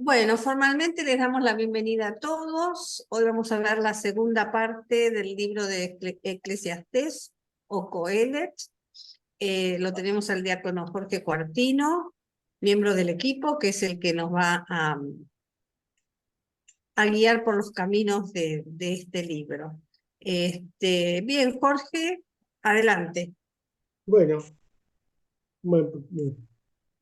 Bueno, formalmente les damos la bienvenida a todos. Hoy vamos a ver la segunda parte del libro de Eclesiastés o Coelet. Lo tenemos al diácono Jorge Cuartino, miembro del equipo, que es el que nos va a guiar por los caminos de este libro. Bien, Jorge, adelante. Bueno,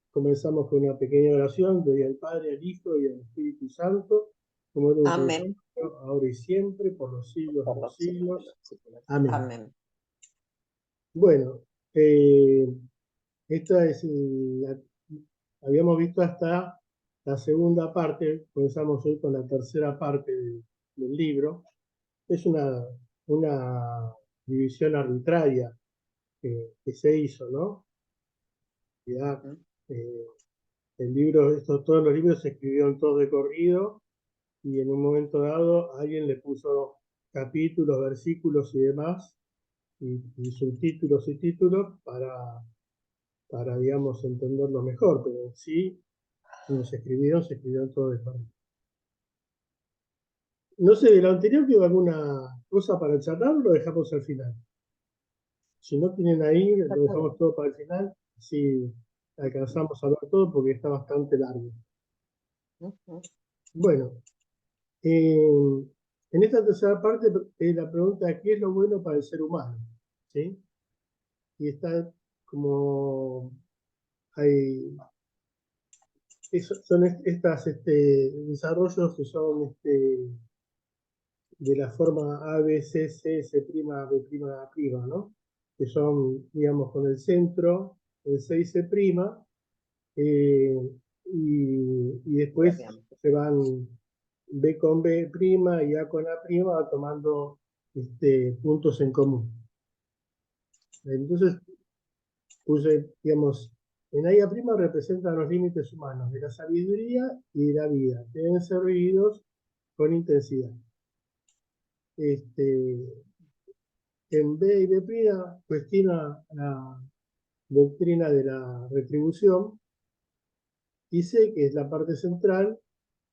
comenzamos con una pequeña oración. Gloria al Padre, al Hijo y al Espíritu Santo, como era un Amén. principio, ahora y siempre, por los siglos de los siglos. Amén. Amén. Bueno, esta es habíamos visto hasta la segunda parte. Comenzamos hoy con la tercera parte del libro. Es una división arbitraria que se hizo, ¿no? Ya, eh, todos los libros se escribieron todos de corrido y en un momento dado alguien le puso capítulos, versículos y demás, y subtítulos y títulos digamos, entenderlo mejor, pero en sí, cuando se escribieron todos de corrido. No sé, de lo anterior quedó alguna cosa para charlar o lo dejamos al final. Si no tienen ahí, lo dejamos todo para el final, así alcanzamos a ver todo porque está bastante largo. Bueno, en esta tercera parte, la pregunta, ¿qué es lo bueno para el ser humano? ¿Sí? Y está como, hay, son estas desarrollos que son de la forma A, B, C, C, C', B', A', ¿no? Que son, digamos, con el centro, el C y C', eh, y después se van B con B' y A con A', tomando puntos en común. Entonces, puse, digamos, en A y A' representan los límites humanos de la sabiduría y de la vida, que deben ser vividos con intensidad. En B y B' cuestiona la doctrina de la retribución y C, que es la parte central,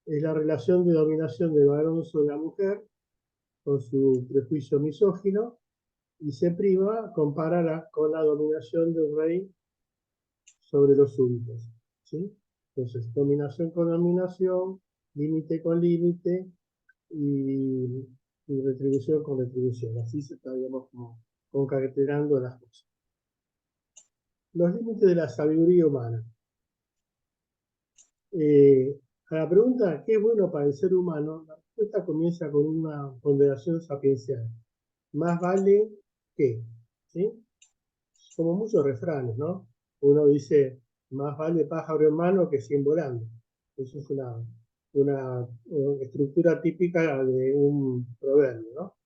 es la relación de dominación del varón sobre la mujer con su prejuicio misógino, y C' compara con la dominación del rey sobre los súbditos. ¿Sí? Entonces, dominación con dominación, límite con límite y retribución con retribución. Así se está, digamos, como concatenando las cosas. Los límites de la sabiduría humana. A la pregunta, ¿qué es bueno para el ser humano? La respuesta comienza con una ponderación sapiencial. Más vale que, ¿sí? Como muchos refranes, ¿no? Uno dice, más vale pájaro en mano que 100 volando. Eso es una estructura típica de un proverbio, ¿no?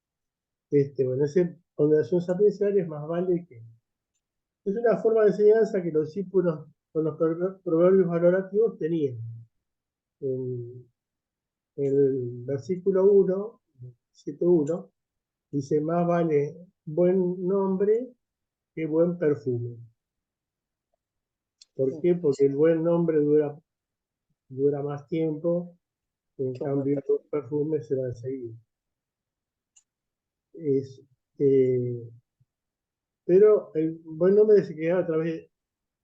Bueno, esa ponderación sapiencial es más vale que. Es una forma de enseñanza que los discípulos con los proverbios valorativos tenían. En el versículo 1, 7.1, dice, más vale buen nombre que buen perfume. ¿Por qué? Porque el buen nombre dura más tiempo, en cambio el perfume se va enseguida. Pero el buen nombre se queda a través,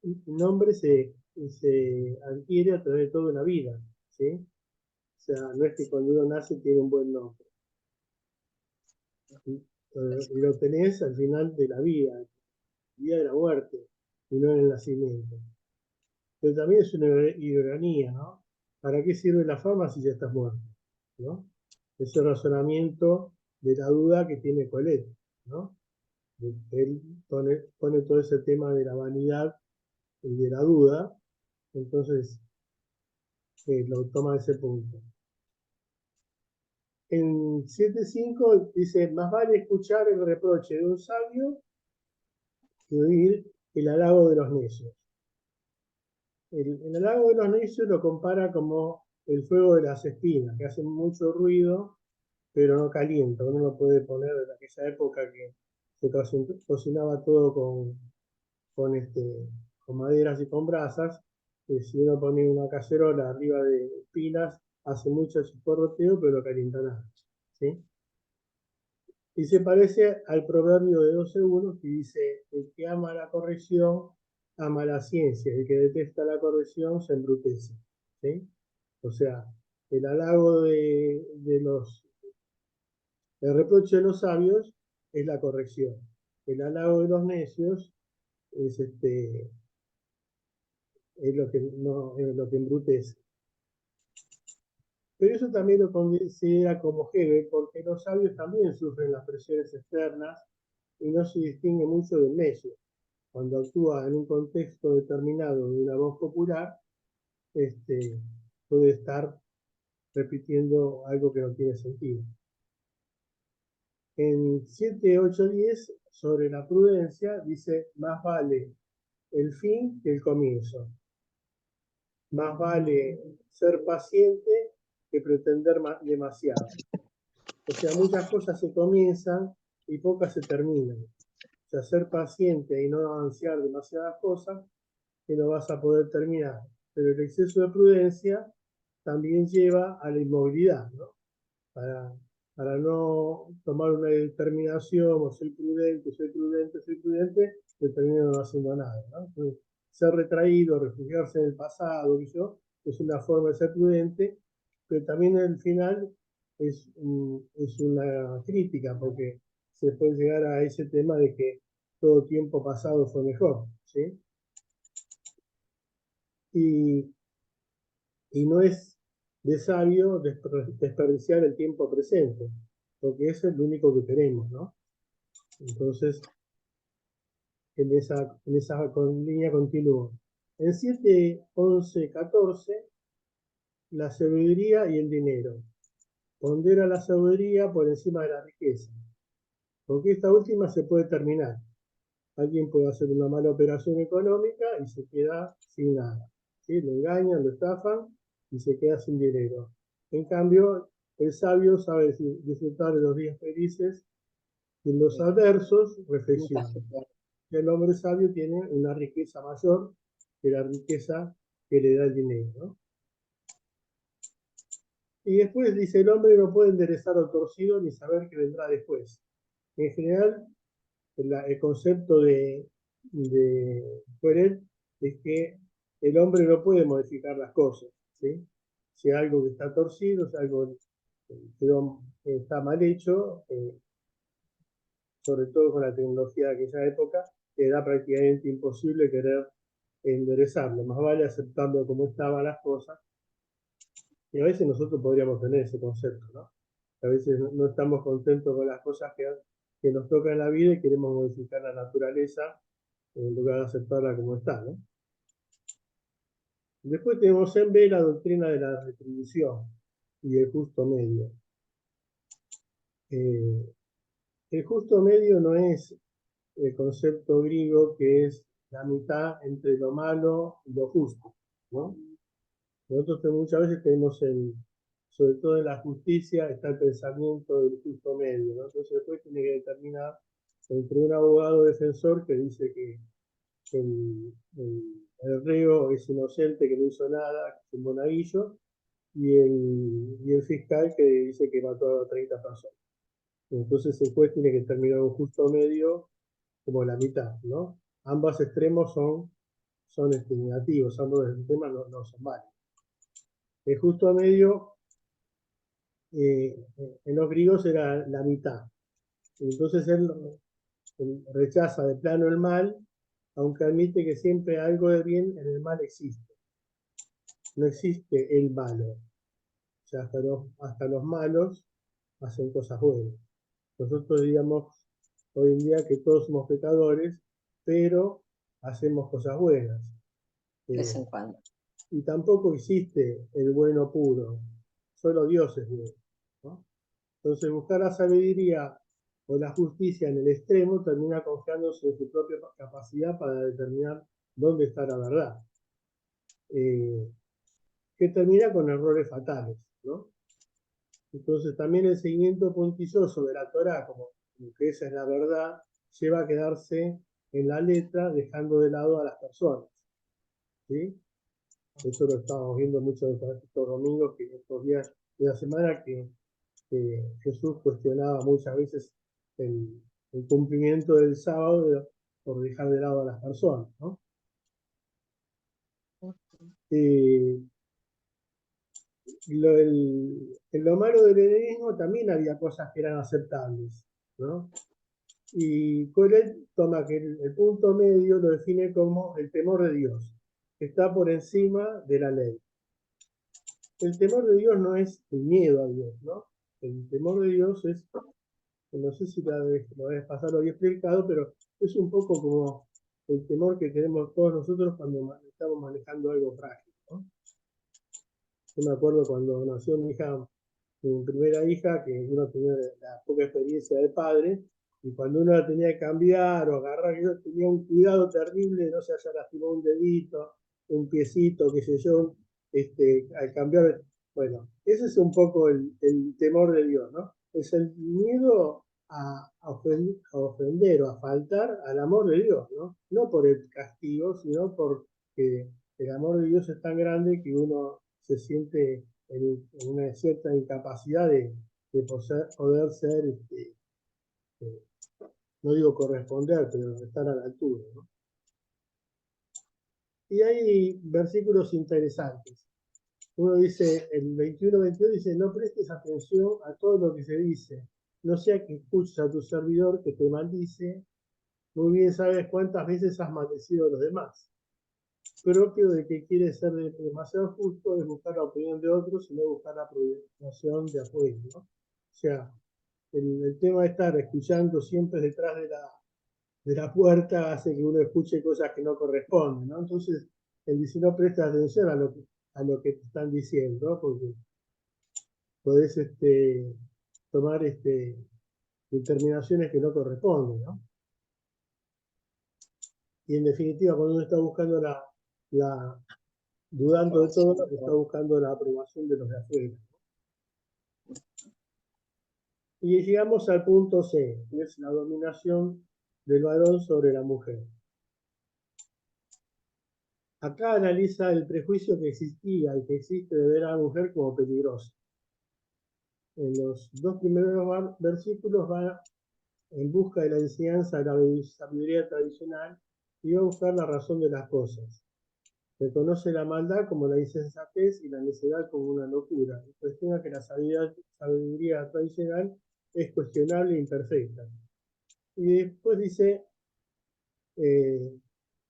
el nombre se adquiere a través de toda una vida, ¿sí? O sea, no es que cuando uno nace tiene un buen nombre. Lo tenés al final de la vida, el día de la muerte, y no en el nacimiento. Pero también es una ironía, ¿no? ¿Para qué sirve la fama si ya estás muerto? ¿No? Ese razonamiento de la duda que tiene Colette, ¿no? Él pone todo ese tema de la vanidad y de la duda, entonces lo toma ese punto. En 7.5 dice, más vale escuchar el reproche de un sabio que oír el halago de los necios. El halago de los necios lo compara como el fuego de las espinas, que hacen mucho ruido, pero no calienta. Uno lo puede poner en aquella época que se cocinaba todo con maderas y con brasas, Si uno pone una cacerola arriba de pilas, hace mucho chisporroteo, pero no calienta nada. ¿Sí? Y se parece al proverbio de 12:1 que dice, el que ama la corrección, ama la ciencia, el que detesta la corrección se embrutece. ¿Sí? O sea, el halago el reproche de los sabios es la corrección. El halago de los necios es, es lo que, no, es lo que embrutece. Pero eso también lo considera como Hegel, porque los sabios también sufren las presiones externas y no se distingue mucho del necio. Cuando actúa en un contexto determinado de una voz popular, puede estar repitiendo algo que no tiene sentido. En 7, 8, 10, sobre la prudencia, dice, más vale el fin que el comienzo. Más vale ser paciente que pretender demasiado. O sea, muchas cosas se comienzan y pocas se terminan. O sea, ser paciente y no ansiar demasiadas cosas que no vas a poder terminar. Pero el exceso de prudencia también lleva a la inmovilidad, ¿no? Para no tomar una determinación, o soy prudente, que termina no haciendo nada, ¿no? Entonces, ser retraído, refugiarse en el pasado, eso es una forma de ser prudente, pero también al final es una crítica, porque se puede llegar a ese tema de que todo tiempo pasado fue mejor, ¿sí? Y, y no es de sabio desperdiciar el tiempo presente, porque es el único que tenemos, ¿no? Entonces, en esa línea continúo. En 7, 11, 14, la sabiduría y el dinero. Pondera la sabiduría por encima de la riqueza, porque esta última se puede terminar. Alguien puede hacer una mala operación económica y se queda sin nada. ¿Sí? Lo engañan, lo estafan y se queda sin dinero. En cambio, el sabio sabe disfrutar de los días felices y en los adversos reflexiona. El hombre sabio tiene una riqueza mayor que la riqueza que le da el dinero, ¿no? Y después dice, el hombre no puede enderezar lo torcido ni saber qué vendrá después. En general, el concepto de Fueret es que el hombre no puede modificar las cosas, ¿sí? Si algo que está torcido, si algo que está mal hecho, sobre todo con la tecnología de aquella época, era prácticamente imposible querer enderezarlo. Más vale aceptando como estaban las cosas. Y a veces nosotros podríamos tener ese concepto, ¿no? A veces no estamos contentos con las cosas que nos tocan en la vida y queremos modificar la naturaleza en lugar de aceptarla como está, ¿no? Después tenemos en B la doctrina de la retribución y el justo medio. El justo medio no es el concepto griego que es la mitad entre lo malo y lo justo, ¿no? Nosotros muchas veces tenemos sobre todo en la justicia, está el pensamiento del justo medio, ¿no? Entonces después tiene que determinar entre un abogado defensor que dice que el reo es inocente, que no hizo nada, que es un monaguillo, y el fiscal que dice que mató a 30 personas. Entonces el juez tiene que determinar un justo medio como la mitad, ¿no? Ambos extremos son negativos, ambos extremos no son malos. El justo medio en los griegos era la mitad. Entonces él rechaza de plano el mal, aunque admite que siempre algo de bien en el mal existe. No existe el malo. O sea, hasta los malos hacen cosas buenas. Nosotros diríamos hoy en día que todos somos pecadores, pero hacemos cosas buenas. De vez en cuando. Y tampoco existe el bueno puro, solo Dios es bueno, ¿no? Entonces buscar la sabiduría o la justicia en el extremo termina confiándose en su propia capacidad para determinar dónde está la verdad, que termina con errores fatales, ¿no? Entonces también el seguimiento puntilloso de la Torá, como que esa es la verdad, lleva a quedarse en la letra dejando de lado a las personas, ¿sí? Eso lo estábamos viendo muchos de estos domingos, que estos días de la semana, que Jesús cuestionaba muchas veces el cumplimiento del sábado por dejar de lado a las personas, ¿no? En lo malo del hedonismo también había cosas que eran aceptables, ¿no? Y Coelet toma que el punto medio lo define como el temor de Dios, que está por encima de la ley. El temor de Dios no es el miedo a Dios, ¿no? El temor de Dios es, no sé si la vez pasada lo había explicado, pero es un poco como el temor que tenemos todos nosotros cuando estamos manejando algo frágil, ¿no? Yo me acuerdo cuando nació mi primera hija, que uno tenía la poca experiencia de padre, y cuando uno la tenía que cambiar o agarrar, yo tenía un cuidado terrible de no se haya lastimado un dedito, un piecito, qué sé yo, al cambiar. Bueno, ese es un poco el temor de Dios, ¿no? Es el miedo a ofender o a faltar al amor de Dios, ¿no? No por el castigo, sino porque el amor de Dios es tan grande que uno se siente en una cierta incapacidad de poder ser, no digo corresponder, pero estar a la altura, ¿no? Y hay versículos interesantes. Uno dice, el 21-22 dice, no prestes atención a todo lo que se dice, no sea que escuches a tu servidor que te maldice, muy bien sabes cuántas veces has maldecido a los demás. Propio de que quiere ser demasiado justo es buscar la opinión de otros y no buscar la aprobación de afuera, ¿no? O sea, el tema de estar escuchando siempre detrás de la puerta hace que uno escuche cosas que no corresponden, ¿no? Entonces, él dice, no presta atención a lo que te están diciendo, ¿no? Porque podés tomar determinaciones que no corresponden, ¿no? Y en definitiva, cuando uno está buscando dudando de todo, está buscando la aprobación de los de afuera. Y llegamos al punto C, que es la dominación del varón sobre la mujer. Acá analiza el prejuicio que existía y que existe de ver a la mujer como peligrosa. En los dos primeros versículos va en busca de la enseñanza de la sabiduría tradicional y va a buscar la razón de las cosas. Reconoce la maldad como la insensatez y la necedad como una locura. Y cuestiona que la sabiduría tradicional es cuestionable e imperfecta. Y después dice,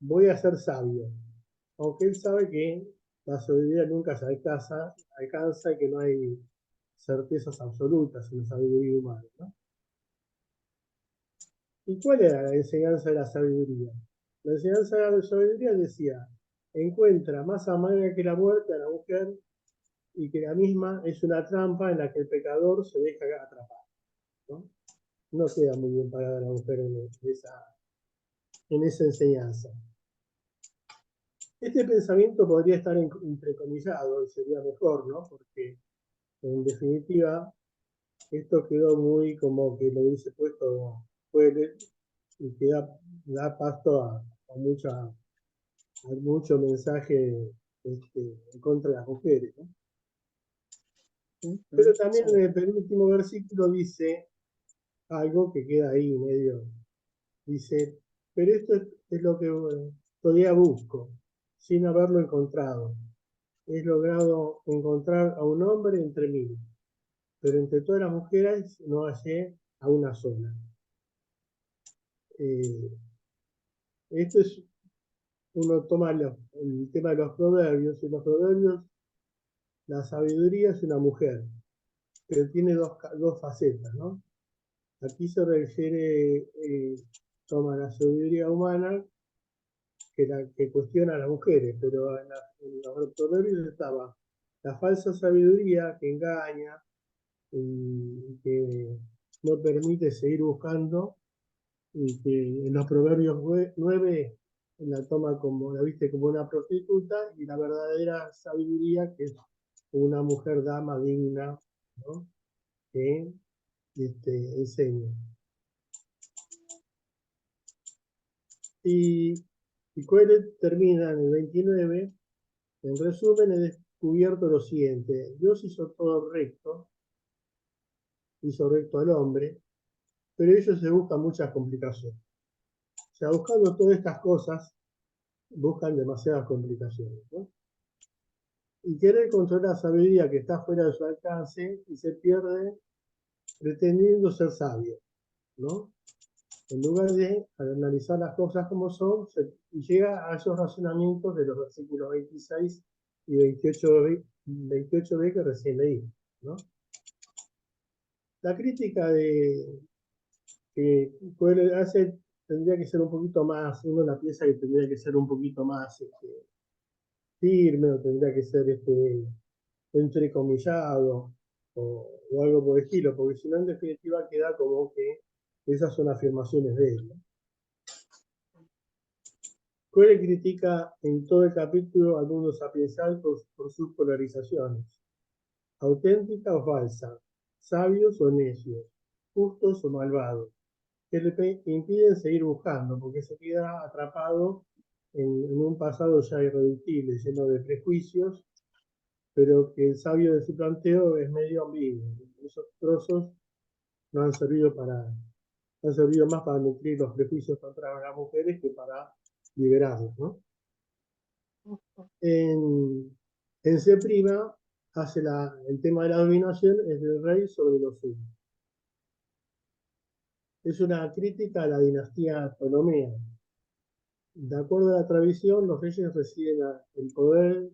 voy a ser sabio, aunque él sabe que la sabiduría nunca se alcanza y que no hay certezas absolutas en la sabiduría humana, ¿no? ¿Y cuál era la enseñanza de la sabiduría? La enseñanza de la sabiduría decía, encuentra más amarga que la muerte a la mujer y que la misma es una trampa en la que el pecador se deja atrapar, ¿no? No queda muy bien parada la mujer en esa enseñanza. Este pensamiento podría estar entrecomillado y sería mejor, ¿no? Porque en definitiva esto quedó muy como que lo hubiese puesto Coelet y que da pasto a mucho mensaje en contra de las mujeres, ¿no? Pero también en el penúltimo versículo dice algo que queda ahí medio. Dice, pero esto es lo que todavía busco, sin haberlo encontrado. He logrado encontrar a un hombre entre mil, pero entre todas las mujeres no hallé a una sola. Esto es, uno toma el tema de los proverbios, y en los proverbios la sabiduría es una mujer, pero tiene dos facetas, ¿no? Aquí se refiere, toma la sabiduría humana que cuestiona a las mujeres, pero en los proverbios estaba la falsa sabiduría que engaña y que no permite seguir buscando, y que en los proverbios 9 la toma como, la viste como una prostituta, y la verdadera sabiduría que es una mujer dama digna, ¿no? Que enseña. Y Coelet termina en el 29 En resumen, he descubierto lo siguiente. Dios hizo todo recto, hizo recto al hombre, pero ellos se buscan muchas complicaciones. O sea, buscando todas estas cosas, buscan demasiadas complicaciones, ¿no? Y querer controlar la sabiduría que está fuera de su alcance y se pierde pretendiendo ser sabio, ¿no? En lugar de analizar las cosas como son, y llega a esos razonamientos de los versículos 26 y 28b que recién leí, ¿no? La crítica que Coelho hace tendría que ser un poquito más, uno la piensa que tendría que ser un poquito más firme, o tendría que ser entrecomillado, o algo por el estilo, porque si no, en definitiva queda como que esas son afirmaciones de él, ¿no? Coelho critica en todo el capítulo al mundo sapiencial por sus polarizaciones: auténtica o falsa, sabios o necios, justos o malvados, que le impiden seguir buscando, porque se queda atrapado en un pasado ya irreductible, lleno de prejuicios, pero que el sabio de su planteo es medio ambiguo. Esos trozos no han servido más para nutrir los prejuicios contra las mujeres que para liberarlos, ¿no? En C' hace el tema de la dominación es del rey sobre los suyos. Es una crítica a la dinastía Ptolomea. De acuerdo a la tradición, los reyes reciben el poder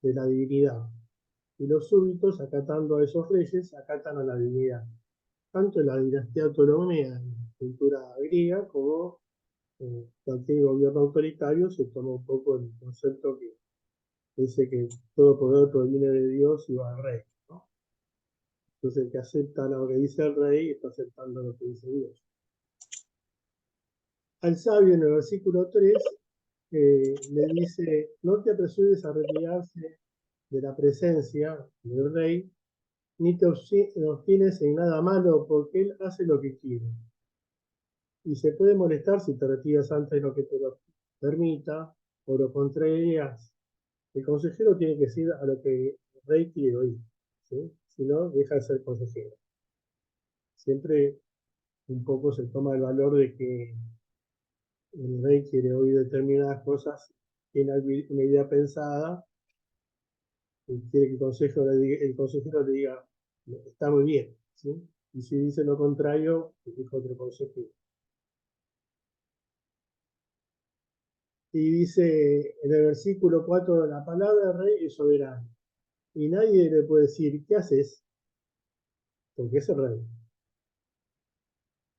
de la divinidad, y los súbditos, acatando a esos reyes, acatan a la divinidad. Tanto en la dinastía Ptolomea, en la cultura griega, como cualquier gobierno autoritario, se toma un poco el concepto que dice que todo poder proviene de Dios y va al rey, ¿no? Entonces, el que acepta lo que dice el rey está aceptando lo que dice Dios. Al sabio, en el versículo 3, le dice: no te apresures a retirarse de la presencia del rey, ni te obstines en nada malo, porque él hace lo que quiere. Y se puede molestar si te retiras antes de lo que te lo permita, o lo contrarias. El consejero tiene que decir a lo que el rey quiere oír, ¿sí? Si no, deja de ser consejero. Siempre un poco se toma el valor de que el rey quiere oír determinadas cosas, tiene una idea pensada, y quiere que el consejero le diga: está muy bien, ¿sí? Y si dice lo contrario, dijo otro consejero. Y dice en el versículo 4, la palabra del rey es soberana, y nadie le puede decir: ¿qué haces? Porque es el rey.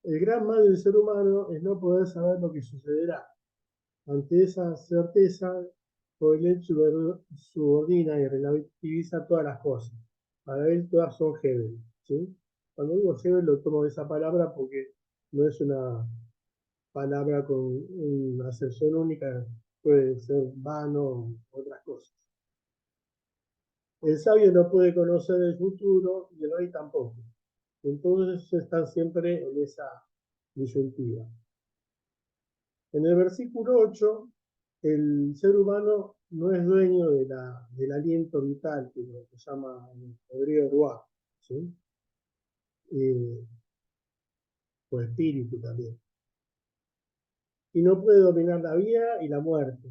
El gran mal del ser humano es no poder saber lo que sucederá. Ante esa certeza, Coelet subordina y relativiza todas las cosas. Para él todas son Hebel, ¿sí? Cuando digo Hebel lo tomo de esa palabra porque no es una palabra con una acepción única, puede ser vano o otras cosas. El sabio no puede conocer el futuro y el rey tampoco. Entonces están siempre en esa disyuntiva. En el versículo 8, el ser humano no es dueño del aliento vital, que lo que llama en hebreo ruah, ¿sí? O espíritu también. Y no puede dominar la vida y la muerte.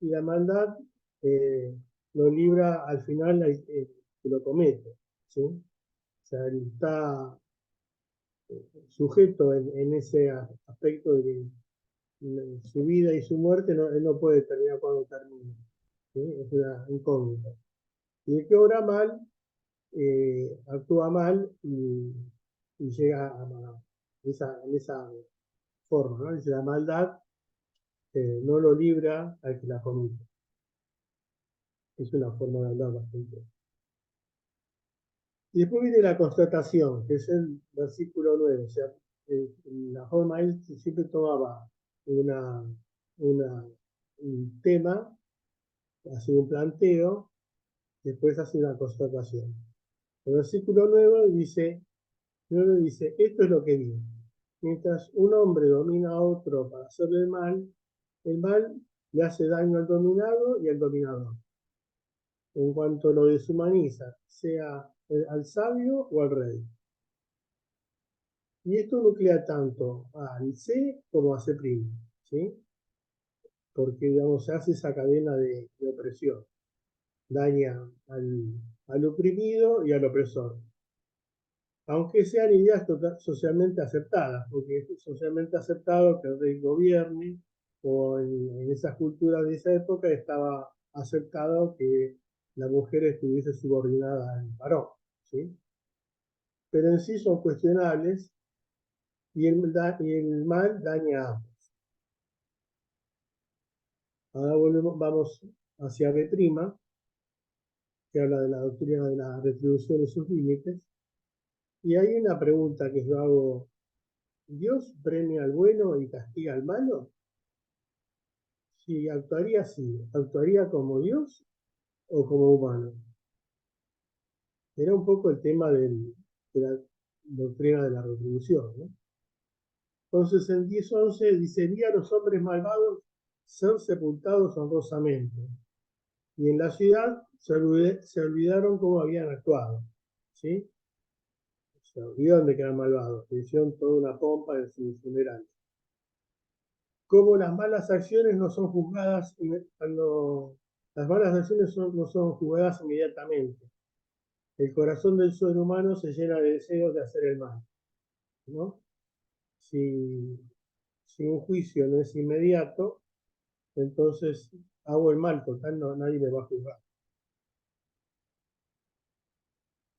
Y la maldad lo libra al final que lo comete, ¿sí? O sea, él está sujeto en ese aspecto de que su vida y su muerte él no puede determinar cuándo termina, ¿sí? Es una incógnita. Y el que obra mal, actúa mal y llega en esa forma, ¿no? Dice: la maldad no lo libra al que la comete. Es una forma de hablar bastante. Y después viene la constatación, que es el versículo 9. O sea, la forma él siempre tomaba un tema, hace un planteo, después hace una constatación. El versículo 9 dice: esto es lo que digo. Mientras un hombre domina a otro para hacerle el mal le hace daño al dominado y al dominador. en cuanto lo deshumaniza, sea al sabio o al rey. Y esto nuclea tanto al C como a C', ¿sí? Porque, digamos, se hace esa cadena de opresión. Daña al oprimido y al opresor. Aunque sean ideas socialmente aceptadas, porque es socialmente aceptado que el rey gobierne, o en esas culturas de esa época estaba aceptado que la mujer estuviese subordinada al varón, ¿sí? Pero en sí son cuestionables y el mal daña a ambos. Ahora vamos hacia B', que habla de la doctrina de la retribución y sus límites. Y hay una pregunta que yo hago: ¿Dios premia al bueno y castiga al malo? Si actuaría así, ¿actuaría como Dios o como humano? Era un poco el tema de la doctrina de la retribución, ¿no? Entonces en 10:11 dice: vi a los hombres malvados ser sepultados honrosamente, y en la ciudad se olvidaron cómo habían actuado, ¿sí? Se olvidaron de que eran malvados, hicieron toda una pompa en su funeral. Como las malas acciones no son juzgadas, cuando las malas acciones no son juzgadas inmediatamente. El corazón del ser humano se llena de deseos de hacer el mal, ¿no? Si un juicio no es inmediato, entonces hago el mal, total, nadie me va a juzgar.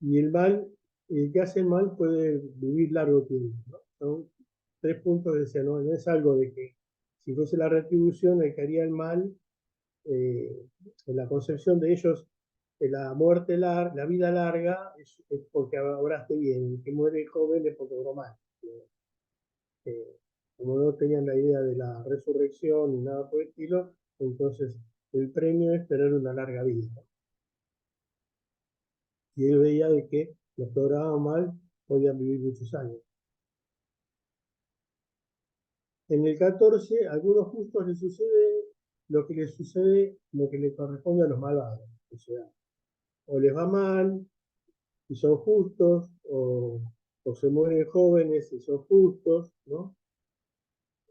Y el mal, el que hace el mal puede vivir largo tiempo, ¿no? Son 3 puntos que decían: no es algo de que si fuese la retribución, el que haría el mal, en la concepción de ellos, la muerte larga, la vida larga es porque obraste bien, el que muere joven es porque obró mal. Como no tenían la idea de la resurrección ni nada por el estilo, entonces el premio es tener una larga vida. Y él veía de que los que obraban mal podían vivir muchos años. En el 14, a algunos justos les sucede lo que le corresponde a los malvados. O sea, o les va mal y son justos, o se mueren jóvenes y son justos, ¿no?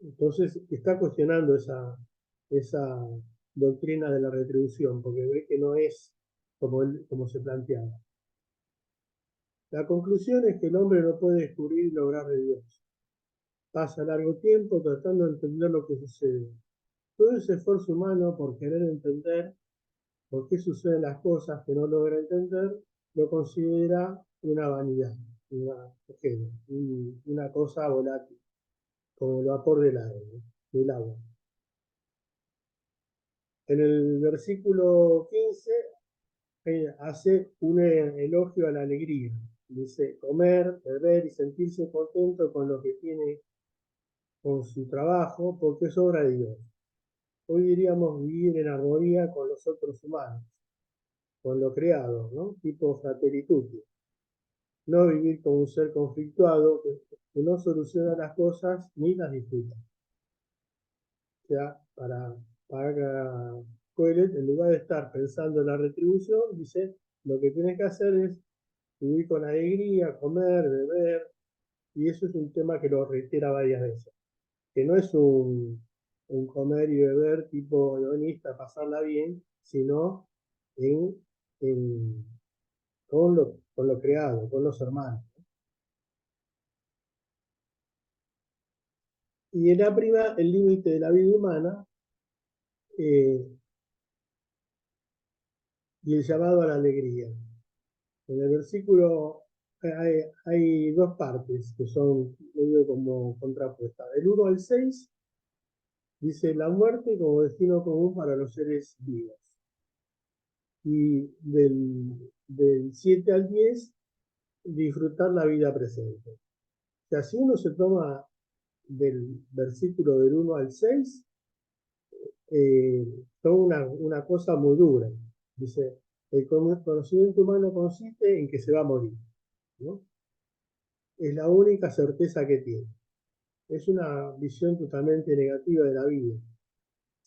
Entonces está cuestionando esa doctrina de la retribución, porque ve que no es como se planteaba. La conclusión es que el hombre no puede descubrir y lograr de Dios. Pasa largo tiempo tratando de entender lo que sucede. Todo ese esfuerzo humano por querer entender por qué suceden las cosas que no logra entender, lo considera una vanidad, una cosa volátil, como el vapor del agua. En el versículo 15 hace un elogio a la alegría. Dice: comer, beber y sentirse contento con lo que tiene, con su trabajo, porque es obra de Dios. Hoy diríamos vivir en armonía con los otros humanos, con lo creado, ¿no? Tipo Fratelli Tutti. No vivir como un ser conflictuado que no soluciona las cosas ni las disfruta. O sea, para Coelet, en lugar de estar pensando en la retribución, dice: lo que tienes que hacer es vivir con alegría, comer, beber, y eso es un tema que lo reitera varias veces, que no es un comer y beber tipo hedonista, pasarla bien, sino con lo creado, con los hermanos. Y en la el límite de la vida humana, y el llamado a la alegría. En el versículo hay 2 partes que son medio como contrapuestas. Del 1 al 6 dice: la muerte como destino común para los seres vivos. Y del 7 al 10, disfrutar la vida presente. O sea, si uno se toma del versículo del 1 al 6, son una cosa muy dura. Dice: el conocimiento humano consiste en que se va a morir, ¿no? Es la única certeza que tiene. Es una visión totalmente negativa de la vida.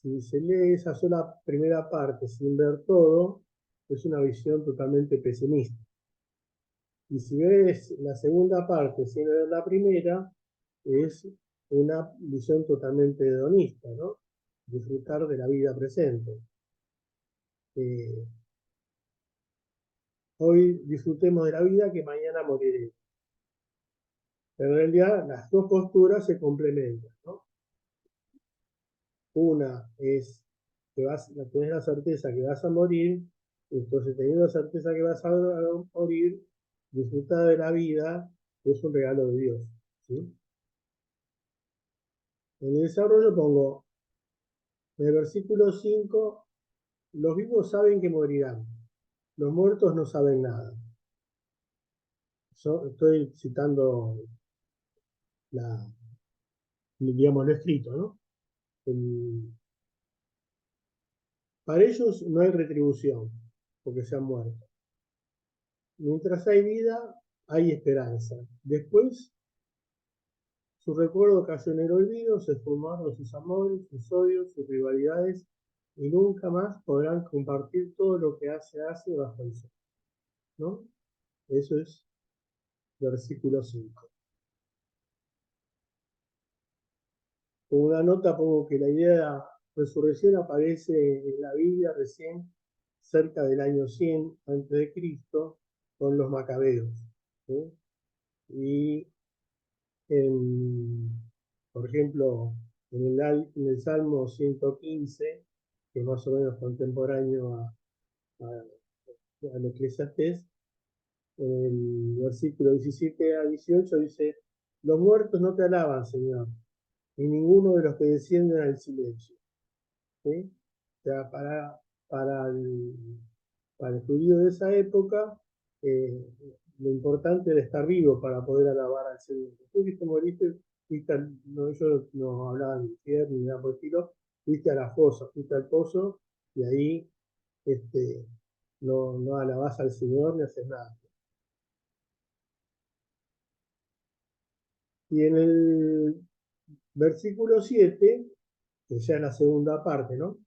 Si se lee esa sola primera parte sin ver todo, es una visión totalmente pesimista. Y si ves la segunda parte sin ver la primera, es una visión totalmente hedonista, ¿no? Disfrutar de la vida presente. Hoy disfrutemos de la vida que mañana moriremos. En realidad, las dos posturas se complementan, ¿no? Una es que tenés la certeza que vas a morir, entonces teniendo la certeza que vas a morir, disfrutar de la vida es un regalo de Dios, ¿sí? En el desarrollo pongo, en el versículo 5, los vivos saben que morirán, los muertos no saben nada. Estoy citando digamos, lo escrito, ¿no? Para ellos no hay retribución, porque se han muerto. Mientras hay vida, hay esperanza. Después, su recuerdo cayó en el olvido, se esfumaron sus amores, sus odios, sus rivalidades, y nunca más podrán compartir todo lo que hace bajo el sol, ¿no? Eso es versículo 5. Con una nota pongo que la idea de la resurrección aparece en la Biblia recién cerca del año 100 a.C. con los macabeos, ¿sí? Y por ejemplo, en el Salmo 115, que es más o menos contemporáneo al Eclesiastés, en el versículo 17 a 18 dice, los muertos no te alaban, Señor, y ninguno de los que descienden al silencio. ¿Sí? O sea, para el judío de esa época, eh, lo importante era estar vivo para poder alabar al Señor. Después que te moriste, no, ellos no hablaban de infierno ni nada por el estilo, fuiste a la fosa, fuiste al pozo, y ahí no alabás al Señor ni haces nada. Y en el versículo 7, que ya es la segunda parte, ¿no?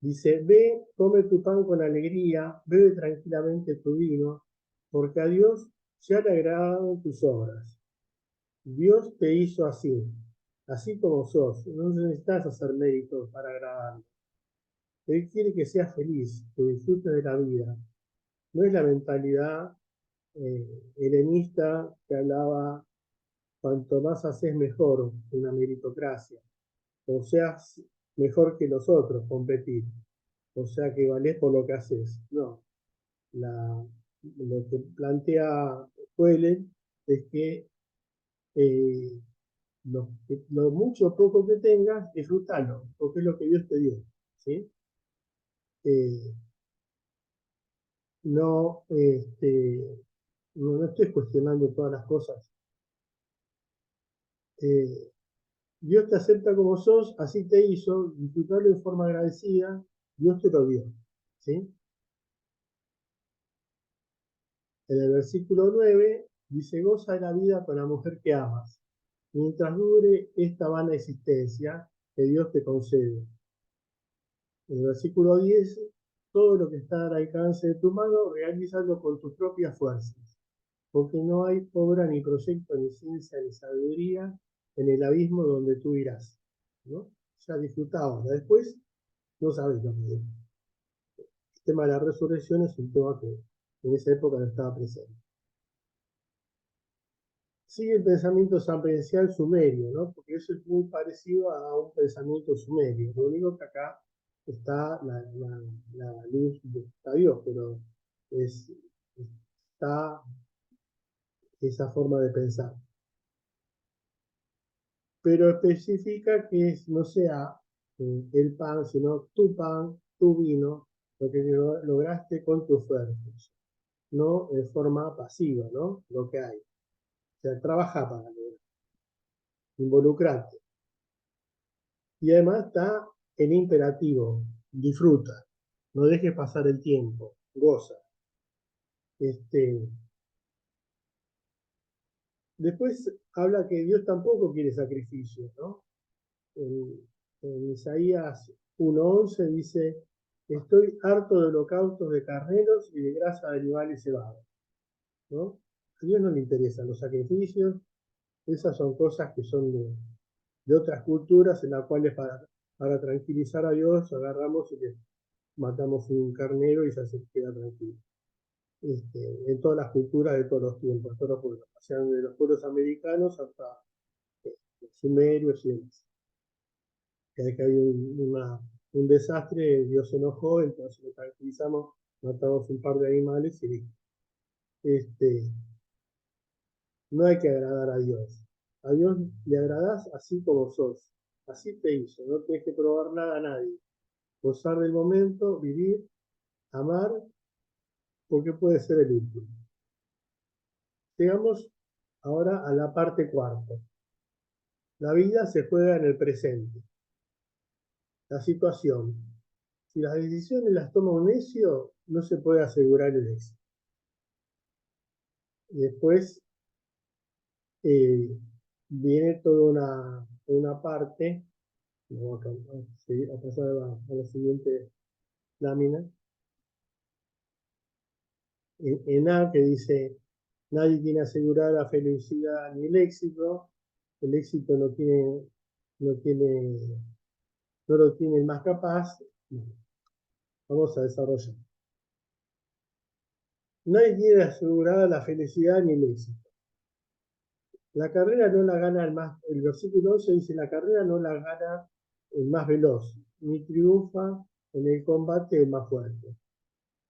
Dice, ve, come tu pan con alegría, bebe tranquilamente tu vino, porque a Dios ya le agradaron tus obras. Dios te hizo así como sos. No necesitas hacer méritos para agradarle. Él quiere que seas feliz, que disfrutes de la vida. No es la mentalidad helenista que hablaba cuanto más haces mejor, una meritocracia. O seas mejor que los otros, competir. O sea que valés por lo que haces. No, lo que plantea Coelho es que lo mucho o poco que tengas, disfrútalo, porque es lo que Dios te dio. ¿Sí? Eh, no, no estoy cuestionando todas las cosas. Dios te acepta como sos, así te hizo, disfrutarlo de forma agradecida, Dios te lo dio. ¿Sí? En el versículo 9 dice, goza de la vida con la mujer que amas, mientras dure esta vana existencia que Dios te concede. En el versículo 10, todo lo que está al alcance de tu mano, realízalo con tus propias fuerzas, porque no hay obra, ni proyecto, ni ciencia, ni sabiduría en el abismo donde tú irás, ¿no? Ya disfrutamos. Después, no sabes lo que es. El tema de la resurrección es un tema que en esa época no estaba presente. Sigue el pensamiento sapiencial sumerio, ¿no? Porque eso es muy parecido a un pensamiento sumerio. Lo único que acá está la luz de Dios, pero está esa forma de pensar. Pero especifica que no sea el pan, sino tu pan, tu vino, lo que lograste con tus fuerzas, no de forma pasiva, ¿no? Lo que hay. O sea, trabaja para lograr, involucrarte. Y además está el imperativo, disfruta, no dejes pasar el tiempo, goza. Después habla que Dios tampoco quiere sacrificios, ¿no? En Isaías 1:11 dice, Estoy harto de holocaustos de carneros y de grasa de animales cebados, ¿no? A Dios no le interesan los sacrificios, esas son cosas que son de otras culturas en las cuales para tranquilizar a Dios agarramos y le matamos un carnero y ya se queda tranquilo. En todas las culturas de todos los tiempos, todos los pueblos, sean de los pueblos americanos hasta los sumerios y demás. Cada vez que había un desastre, Dios se enojó, entonces lo tranquilizamos, matamos un par de animales y listo. No hay que agradar a Dios. A Dios le agradás así como sos. Así te hizo. No tienes que probar nada a nadie. Gozar del momento, vivir, amar, porque puede ser el último. Llegamos ahora a la parte cuarta. La vida se juega en el presente. La situación. Si las decisiones las toma un necio, no se puede asegurar el éxito. Y después viene toda una parte, vamos a pasar a la siguiente lámina, en A, que dice, nadie tiene asegurada la felicidad ni el éxito no lo tiene el más capaz. Vamos a desarrollar. Nadie tiene asegurada la felicidad ni el éxito. La carrera no la gana el versículo 11 dice, la carrera no la gana el más veloz, ni triunfa en el combate el más fuerte,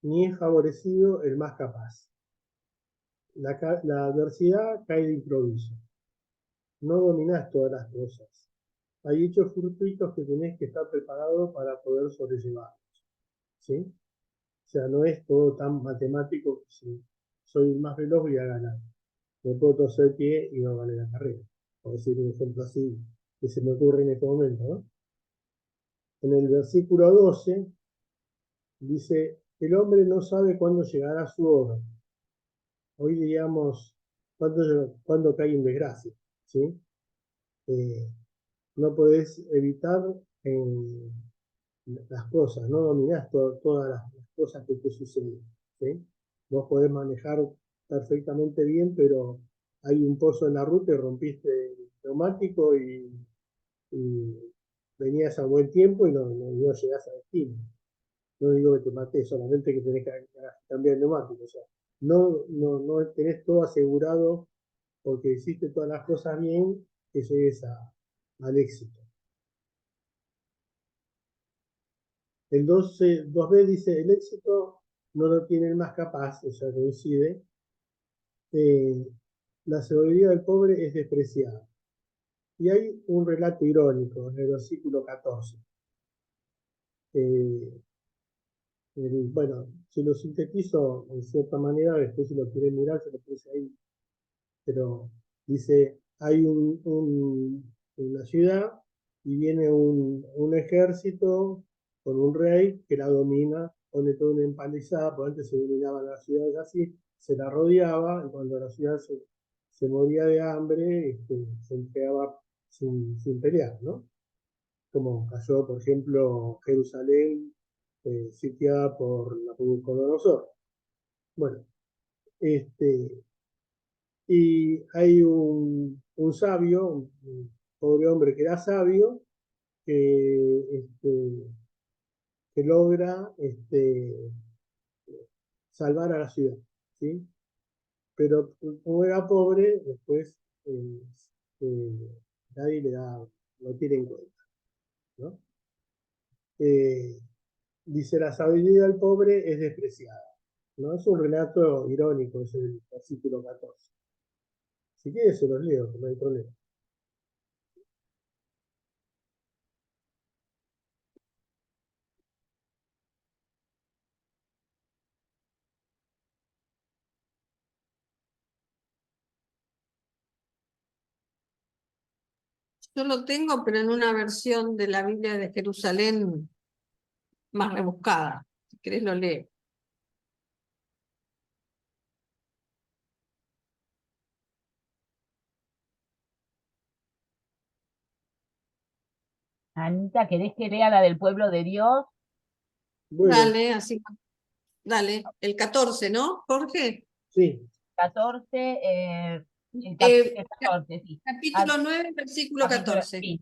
ni es favorecido el más capaz. La adversidad cae de improviso. No dominás todas las cosas. Hay hechos fortuitos que tenés que estar preparado para poder sobrellevarlos. ¿Sí? O sea, no es todo tan matemático que si soy el más veloz voy a ganar. Me puedo torcer el pie y no gané la carrera. Por decir un ejemplo así que se me ocurre en este momento, ¿no? En el versículo 12 dice, el hombre no sabe cuándo llegará su hora. Hoy digamos, cuándo cae en desgracia, ¿sí? No podés evitar las cosas, no dominás todas las cosas que te suceden, ¿sí? Vos podés manejar perfectamente bien, pero hay un pozo en la ruta y rompiste el neumático y venías a buen tiempo y no llegás a destino. No digo que te mates, solamente que tenés que cambiar el neumático. O sea, no tenés todo asegurado porque hiciste todas las cosas bien que llegues al éxito. El 2b dice, el éxito no lo tiene el más capaz, o sea, coincide. La sabiduría del pobre es despreciada. Y hay un relato irónico en el versículo 14. Bueno, si lo sintetizo en cierta manera, después si lo quieren mirar, se lo puse ahí. Pero dice, hay una ciudad y viene un ejército con un rey que la domina, pone toda una empalizada, porque antes se dominaban las ciudades así, se la rodeaba, y cuando la ciudad se moría de hambre, se entregaba sin pelear, ¿no? Como cayó, por ejemplo, Jerusalén, sitiada por Nabucodonosor. Bueno, y hay un sabio, un pobre hombre que era sabio, que, que logra salvar a la ciudad, ¿sí? Pero como era pobre, después eh, nadie lo tiene en cuenta, ¿no? Eh, dice, la sabiduría del pobre es despreciada, ¿no? Es un relato irónico, es el versículo 14. Si quieres se los leo, no hay problema. Yo lo tengo, pero en una versión de la Biblia de Jerusalén más rebuscada. Si querés lo leo. Anita, ¿querés que lea la del pueblo de Dios? Bueno, Dale, así, dale. El 14, ¿no, Jorge? sí, 14, Eh, el 14, sí. capítulo 9, versículo 14. Sí.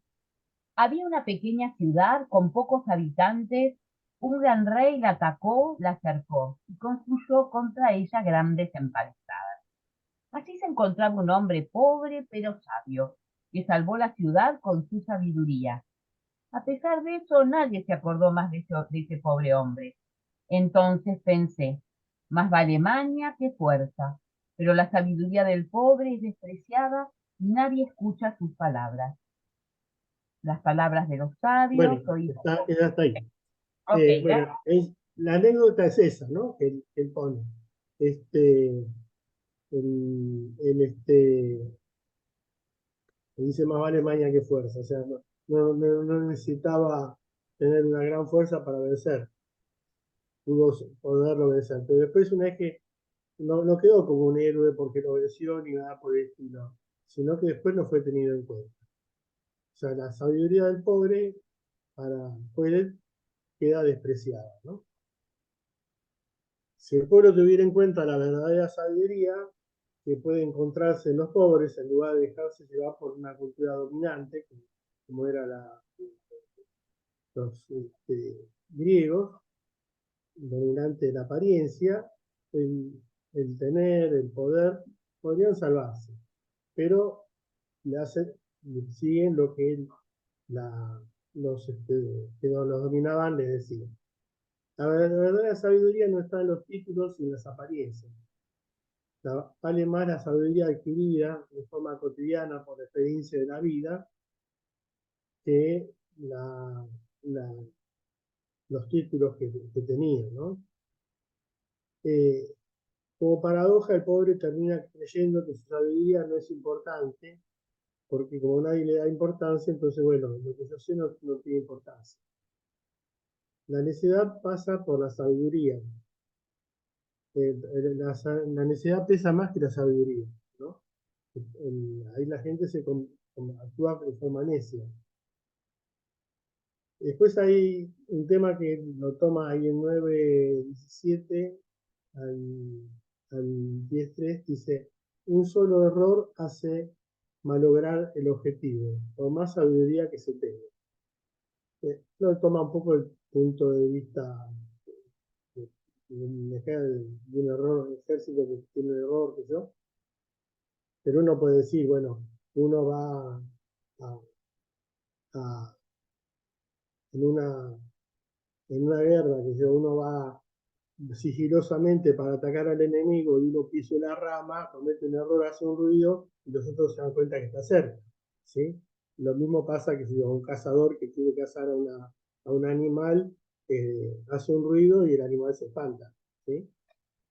Había una pequeña ciudad con pocos habitantes. Un gran rey la atacó, la cercó y construyó contra ella grandes empalizadas. Allí se encontraba un hombre pobre pero sabio, que salvó la ciudad con su sabiduría. A pesar de eso, nadie se acordó más de ese pobre hombre. Entonces pensé, más vale maña que fuerza, pero la sabiduría del pobre es despreciada y nadie escucha sus palabras. Las palabras de los sabios bueno, oídos. queda hasta ahí. Ok, Bueno, la anécdota es esa, ¿no? Que él pone. Este, que dice más vale maña que fuerza. O sea, no necesitaba tener una gran fuerza para vencer. Pudo poderlo vencer. Pero después, una vez que no quedó como un héroe porque lo venció ni nada por el estilo, sino que después no fue tenido en cuenta. O sea, la sabiduría del pobre para Coelho queda despreciada, ¿no? Si el pueblo tuviera en cuenta la verdadera sabiduría que puede encontrarse en los pobres, en lugar de dejarse llevar por una cultura dominante, como era los griegos, dominante de la apariencia, el, el tener, el poder, podrían salvarse, pero siguen lo que los que los dominaban les decían. La verdadera sabiduría no está en los títulos y en las apariencias. Vale más la sabiduría adquirida de forma cotidiana por la experiencia de la vida que los títulos que tenía, ¿no? Como paradoja, el pobre termina creyendo que su sabiduría no es importante, porque como nadie le da importancia, entonces, bueno, lo que yo sé no tiene importancia. La necedad pasa por la sabiduría. La necedad pesa más que la sabiduría, ¿no? Ahí la gente actúa de forma necia. Después hay un tema que lo toma ahí en 9:17 al 10:3, dice, un solo error hace malograr el objetivo, por más sabiduría que se tenga. Lo toma un poco el punto de vista de un error, un ejército que tiene un error, que yo, pero uno puede decir, bueno, uno va a, a, en una guerra, que yo, uno va sigilosamente para atacar al enemigo y uno pisa una rama, comete un error, hace un ruido y los otros se dan cuenta que está cerca, ¿sí? Lo mismo pasa que si un cazador que quiere cazar a un animal, hace un ruido y el animal se espanta, ¿sí?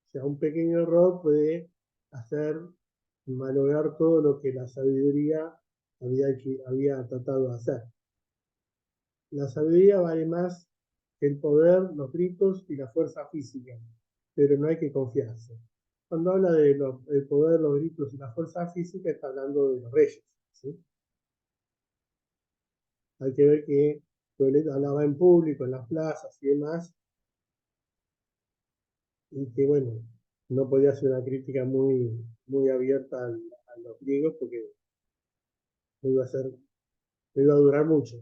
O sea, un pequeño error puede hacer malograr todo lo que la sabiduría había tratado de hacer. La sabiduría vale más que el poder, los gritos y la fuerza física, pero no hay que confiarse. Cuando habla del poder, los gritos y la fuerza física, está hablando de los reyes, ¿sí? Hay que ver que Coelho hablaba en público, en las plazas y demás, y que, bueno, no podía hacer una crítica muy abierta a los griegos porque no iba a ser, no iba a durar mucho.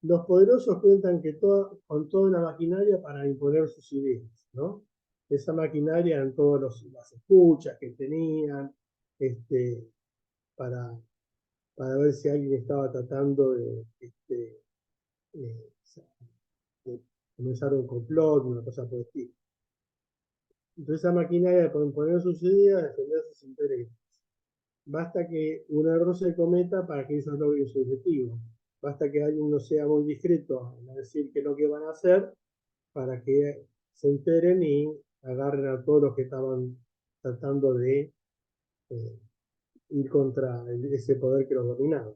Los poderosos cuentan con toda una maquinaria para imponer sus ideas, ¿no? Esa maquinaria en todas las escuchas que tenían, para, para ver si alguien estaba tratando eh, de comenzar un complot, una cosa por el estilo. Entonces esa maquinaria para imponer sus ideas, defender sus intereses. Basta que un error se cometa para que ellos logren su objetivo. Basta que alguien no sea muy discreto en decir qué es lo que van a hacer para que se enteren y agarren a todos los que estaban tratando de ir contra ese poder que los dominaba.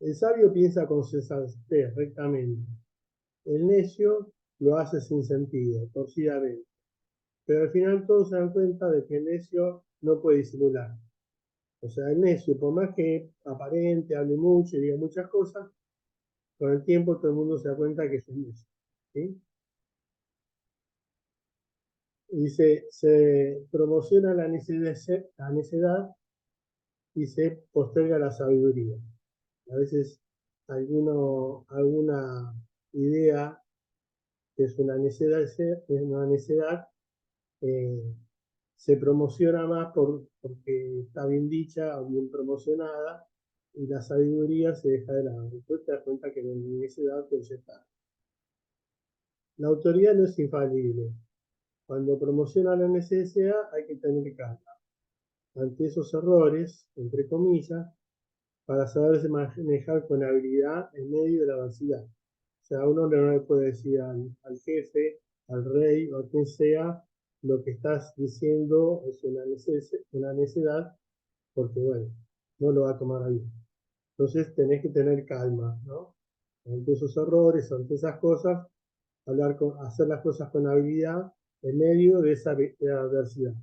El sabio piensa con sensatez, rectamente. El necio lo hace sin sentido, torcidamente. Pero al final todos se dan cuenta de que el necio no puede disimular. O sea, el necio, por más que aparente, hable mucho y diga muchas cosas, con el tiempo todo el mundo se da cuenta que es un necio, ¿sí? Dice, se promociona la necedad y se posterga la sabiduría. A veces alguna idea que es una necedad eh, se promociona más porque está bien dicha o bien promocionada, y la sabiduría se deja de lado. Después te das cuenta que en la necedad pues ya está. La autoridad no es infalible. Cuando promociona la necesidad hay que tener calma ante esos errores, entre comillas, para saberse manejar con habilidad en medio de la adversidad. O sea, uno no le puede decir al jefe, al rey o a quien sea, lo que estás diciendo es una necedad, porque bueno, no lo va a tomar bien. Entonces tenés que tener calma, ¿no? Ante esos errores, ante esas cosas, hacer las cosas con habilidad en medio de esa adversidad.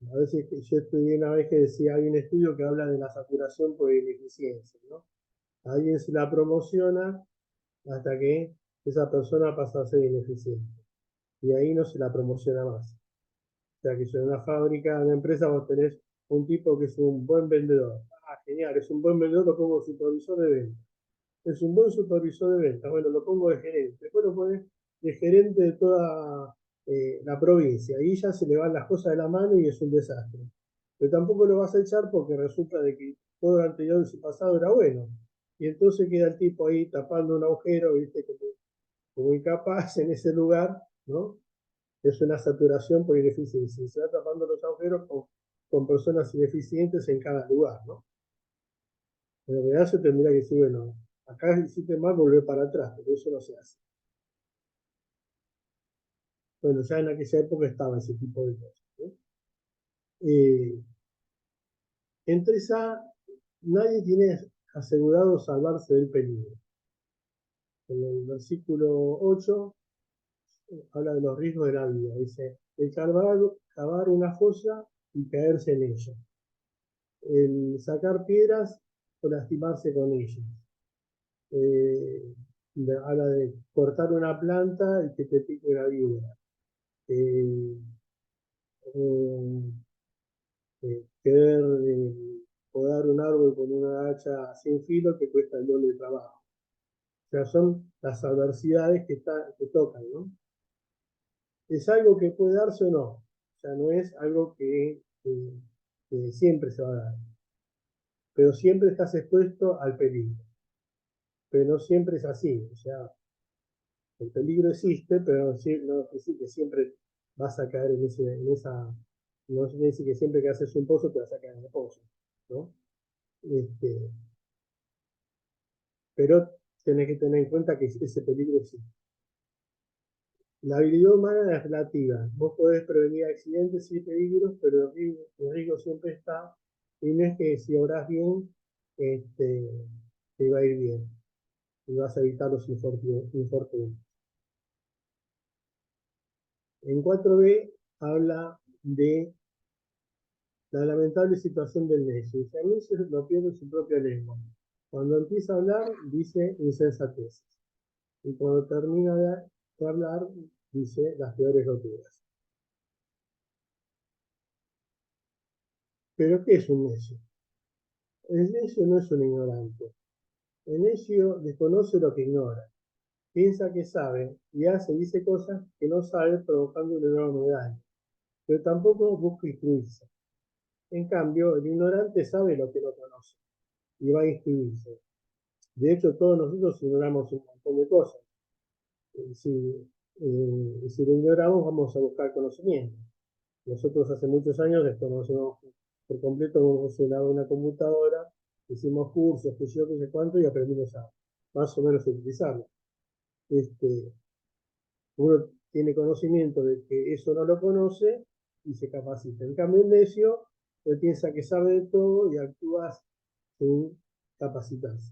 A veces yo estudié una vez que decía, hay un estudio que habla de la saturación por ineficiencia, ¿no? A alguien se la promociona hasta que esa persona pasa a ser ineficiente. Y ahí no se la promociona más. O sea que si en una fábrica, en una empresa, vos tenés un tipo que es un buen vendedor. Ah, genial, es un buen vendedor, lo pongo supervisor de ventas. Es un buen supervisor de ventas, bueno, lo pongo de gerente. Después lo pones de gerente de toda la provincia. Ahí ya se le van las cosas de la mano y es un desastre. Pero tampoco lo vas a echar porque resulta de que todo lo anterior de su pasado era bueno. Y entonces queda el tipo ahí tapando un agujero, ¿viste? Como incapaz en ese lugar, ¿no? Es una saturación por ineficiencia. Y se va tapando los agujeros con personas ineficientes en cada lugar, ¿no? En realidad se tendría que decir, bueno, acá hiciste mal, volver para atrás, pero eso no se hace. Bueno, ya en aquella época estaba ese tipo de cosas, ¿no? Entre esa, nadie tiene asegurado salvarse del peligro. En el versículo 8 habla de los riesgos de la vida. Dice, el cavar una fosa y caerse en ella. El sacar piedras o lastimarse con ellas. Eh, Habla de cortar una planta y que te pique la víbora. Eh, eh, Querer podar un árbol con una hacha sin filo que cuesta el doble de trabajo. O sea, son las adversidades que tocan, ¿no? Es algo que puede darse o no. O sea, no es algo que siempre se va a dar. Pero siempre estás expuesto al peligro. Pero no siempre es así. O sea, el peligro existe, pero no quiere decir que siempre vas a caer en esa. No quiere decir que siempre que haces un pozo te vas a caer en el pozo, ¿no? Pero tenés que tener en cuenta que ese peligro existe. La habilidad humana es relativa. Vos podés prevenir accidentes y peligros, pero el riesgo siempre está. Y no es que si obrás bien, te va a ir bien. Y vas a evitar los infortunios. En 4b habla de la lamentable situación del necio. Dice, el necio no pierde su propia lengua. Cuando empieza a hablar, dice insensateces. Y cuando termina de hablar, dice las peores locuras. ¿Pero qué es un necio? El necio no es un ignorante. El necio desconoce lo que ignora. Piensa que sabe y hace y dice cosas que no sabe, provocando un enorme daño. Pero tampoco busca instruirse. En cambio, el ignorante sabe lo que no conoce y va a instruirse. De hecho, todos nosotros ignoramos un montón de cosas. Si lo ignoramos, vamos a buscar conocimiento. Nosotros hace muchos años desconocemos por completo cómo funcionaba una computadora, hicimos cursos, que yo, que sé cuánto, y aprendimos a más o menos utilizarlo. Uno tiene conocimiento de que eso no lo conoce y se capacita. En cambio, el necio, él piensa que sabe de todo y actúa sin capacitarse.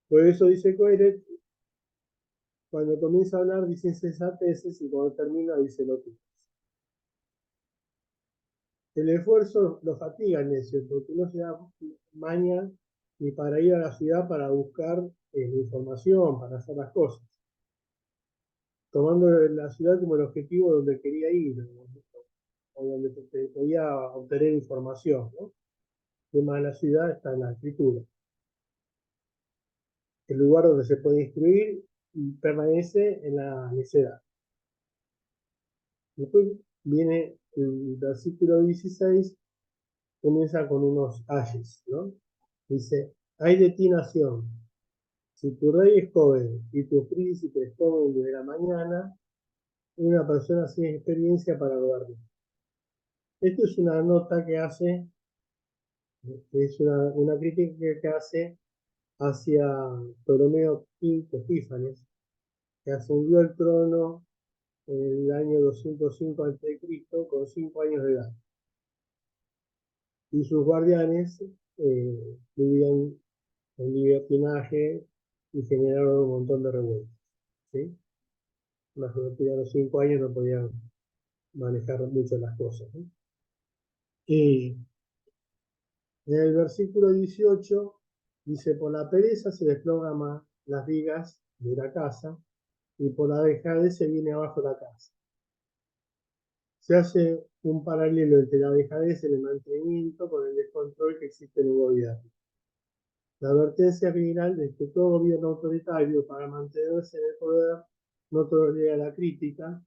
Por eso dice Coelet, cuando comienza a hablar dice insensateces y cuando termina dice locuras. El esfuerzo lo fatiga al necio, porque no se da maña ni para ir a la ciudad para buscar información, para hacer las cosas, tomando la ciudad como el objetivo donde quería ir, o donde podía obtener información, ¿no? El tema de la ciudad está en la escritura, el lugar donde se puede instruir y permanece en la necedad. Después viene el versículo 16, comienza con unos ayes, ¿no? Dice, hay de ti nación, si tu rey es joven y tu príncipe es joven desde la mañana, una persona sin experiencia para gobernar. Esto es una nota que hace, es una crítica que hace hacia Ptolomeo V Epífanes, que ascendió al trono en el año 205 a.C. con 5 años de edad. Y sus guardianes vivían en libertinaje y generaron un montón de revueltas, ¿sí? Imagínate, a los 5 años no podían manejar mucho las cosas, ¿no? Y en el versículo 18 dice, por la pereza se desploman las vigas de la casa y por la dejadez se viene abajo la casa. Se hace un paralelo entre la dejadez en el mantenimiento con el descontrol que existe en el gobierno. La advertencia final es que todo gobierno autoritario, para mantenerse en el poder, no tolera la crítica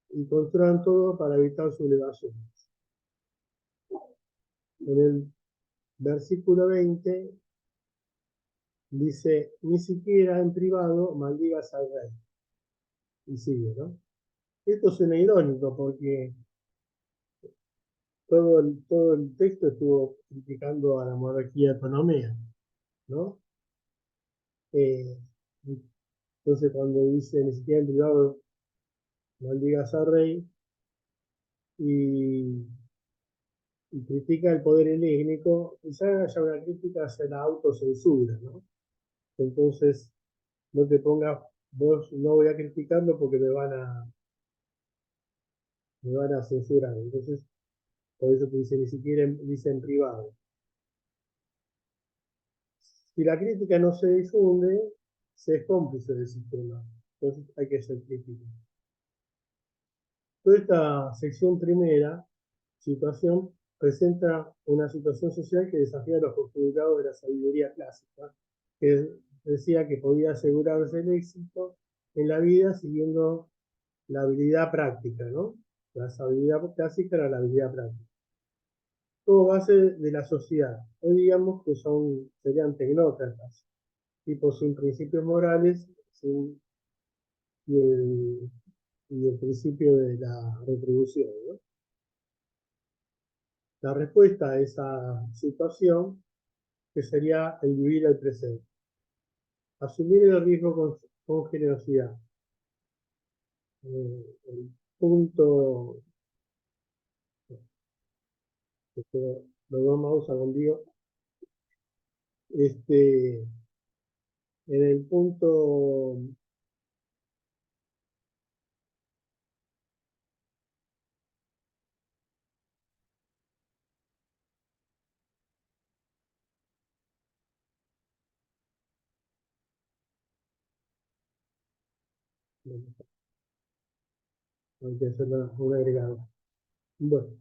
y controlan todo para evitar sublevaciones. En el versículo 20 dice, ni siquiera en privado maldigas al rey. Y sigue, ¿no? Esto suena irónico porque todo el texto estuvo criticando a la monarquía de Ptolomeo, ¿no? Entonces cuando dice ni siquiera en privado maldigas al rey y critica el poder helénico, quizá haya una crítica hacia la autocensura, ¿no? Entonces, no te pongas, vos no voy a criticarlo porque me van a censurar. Entonces, por eso te dice, ni siquiera dice en privado. Si la crítica no se difunde, se es cómplice del sistema. Entonces hay que ser crítico. Toda esta sección primera, situación, presenta una situación social que desafía a los postulados de la sabiduría clásica, que decía que podía asegurarse el éxito en la vida siguiendo la habilidad práctica, ¿no? La sabiduría clásica era la habilidad práctica. Todo base de la sociedad. Hoy digamos que serían tecnócratas, tipos sin principios morales y, el principio de la retribución, ¿no? La respuesta a esa situación que sería el vivir el presente. Asumir el riesgo con generosidad. El punto, lo vamos a contigo, en el punto, hay que hacer un agregado. Bueno,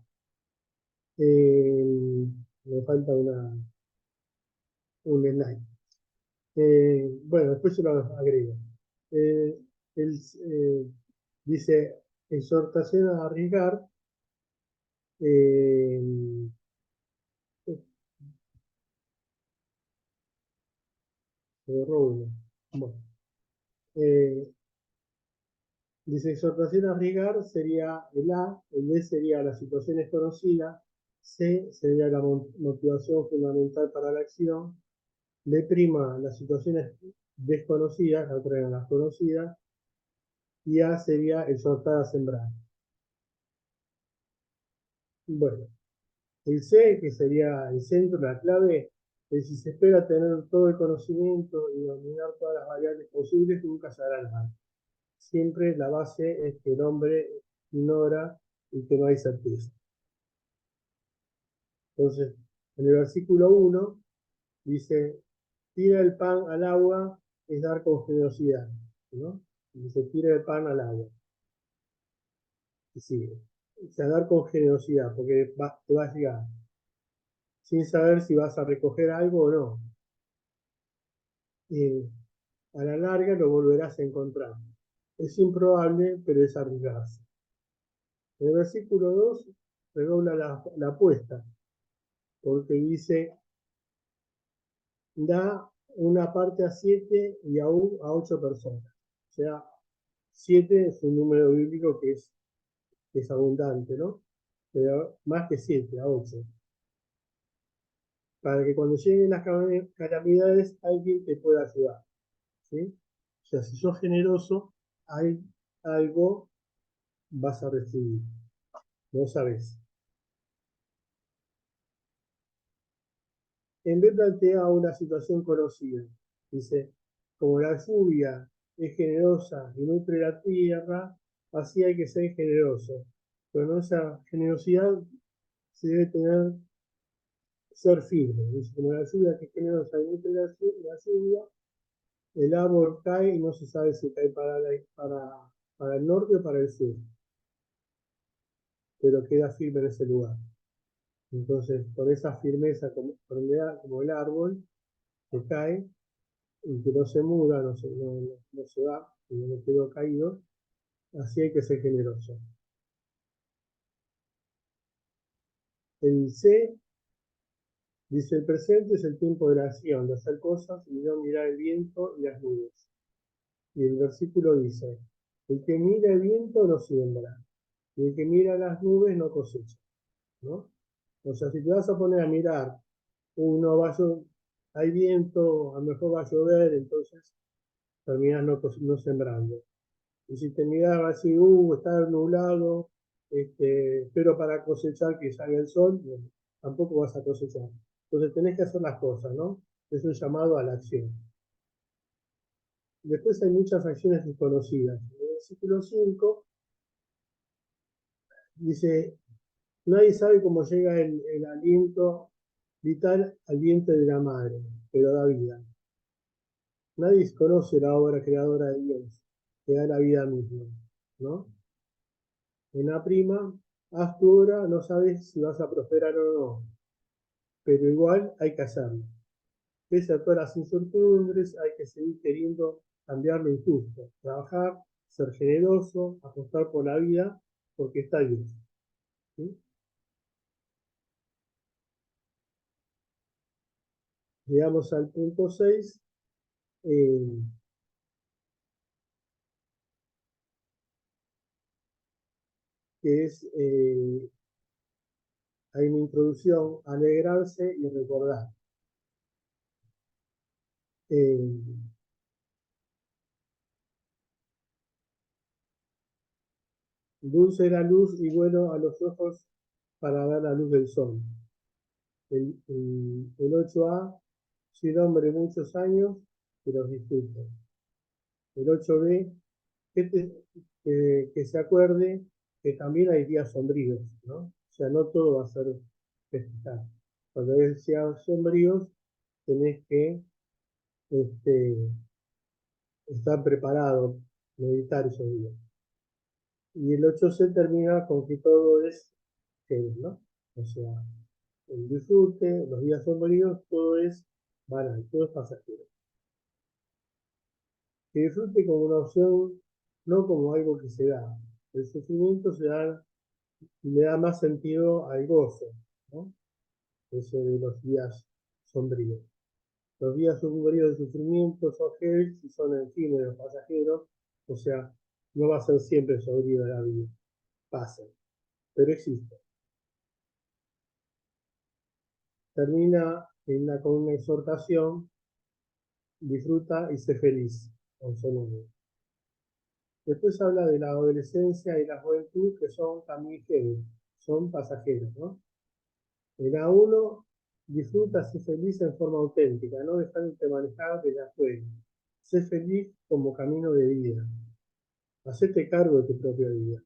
me falta un slide. Bueno, después se lo agrego. Eh, él, dice, exhortación a arriesgar. Eh, bueno, dice, exhortación a arriesgar sería el A, el B sería la situación desconocida, C sería la motivación fundamental para la acción, D prima las situaciones desconocidas, la otra eran las conocidas, y A sería exhortar a sembrar. Bueno, el C, que sería el centro, la clave, es si se espera tener todo el conocimiento y dominar todas las variables posibles, nunca se hará nada. Siempre la base es que el hombre ignora y que no hay certeza. Entonces, en el versículo 1 dice, tira el pan al agua es dar con generosidad, ¿no? Dice, tira el pan al agua. Y sigue. O sea, dar con generosidad, porque te va a llegar sin saber si vas a recoger algo o no. Y a la larga lo volverás a encontrar. Es improbable, pero es arriesgarse. En el versículo 2 redobla la apuesta, porque dice, da una parte a 7 y aún a 8 personas. O sea, 7 es un número bíblico que es abundante, ¿no? Pero más que 7, a 8. Para que cuando lleguen las calamidades alguien te pueda ayudar, ¿sí? O sea, si sos generoso, hay algo vas a recibir, no sabes. En vez plantea una situación conocida, dice, como la lluvia es generosa y nutre la tierra, así hay que ser generoso. Pero en esa generosidad se debe ser firme. Dice, como la lluvia que es generosa y nutre la lluvia, el árbol cae y no se sabe si cae para el norte o para el sur, pero queda firme en ese lugar. Entonces, con esa firmeza como el árbol que cae y que no se muda, no se va, y no quedó caído, así hay que ser generoso. El C dice, el presente es el tiempo de la acción, de hacer cosas y no mirar el viento y las nubes. Y el versículo dice, el que mira el viento no siembra, y el que mira las nubes no cosecha, ¿no? O sea, si te vas a poner a mirar, no va hay viento, a lo mejor va a llover, entonces terminas no sembrando. Y si te miras así, está nublado, pero para cosechar que salga el sol, bueno, tampoco vas a cosechar. Entonces tenés que hacer las cosas, ¿no? Es un llamado a la acción. Después hay muchas acciones desconocidas. En el versículo 5 dice, nadie sabe cómo llega el aliento vital al vientre de la madre, pero da vida. Nadie conoce la obra creadora de Dios, que da la vida misma, ¿no? En la prima, haz tu obra, no sabes si vas a prosperar o no, pero igual hay que hacerlo. Pese a todas las incertidumbres, hay que seguir queriendo cambiar lo injusto, trabajar, ser generoso, apostar por la vida, porque está Dios, ¿sí? Llegamos al punto 6, que es, hay una introducción, alegrarse y recordar. Dulce la luz y bueno a los ojos para ver la luz del sol. El 8A, soy hombre muchos años, que los disfruto. El 8B, que se acuerde que también hay días sombríos, ¿no? O sea, no todo va a ser festejar. Cuando hay días sombríos, tenés que estar preparado, meditar esos días. Y el 8C termina con que todo es gel, ¿no? O sea, el disfrute, los días sombríos, todo es banal, todo es pasajero. Que disfrute como una opción, no como algo que se da. El sufrimiento le da más sentido al gozo, ¿no? Ese de los días sombríos. Los días sombríos de sufrimiento son gel y son efímeros, pasajeros, o sea, no va a ser siempre sombrío la vida, pasa, pero existe. Termina con una exhortación, disfruta y sé feliz, con su nombre. Después habla de la adolescencia y la juventud, que son también son pasajeros, ¿no? En A1, disfruta, sé feliz en forma auténtica, no dejándote manejar de la afuera. Sé feliz como camino de vida. Hacete cargo de tu propia vida.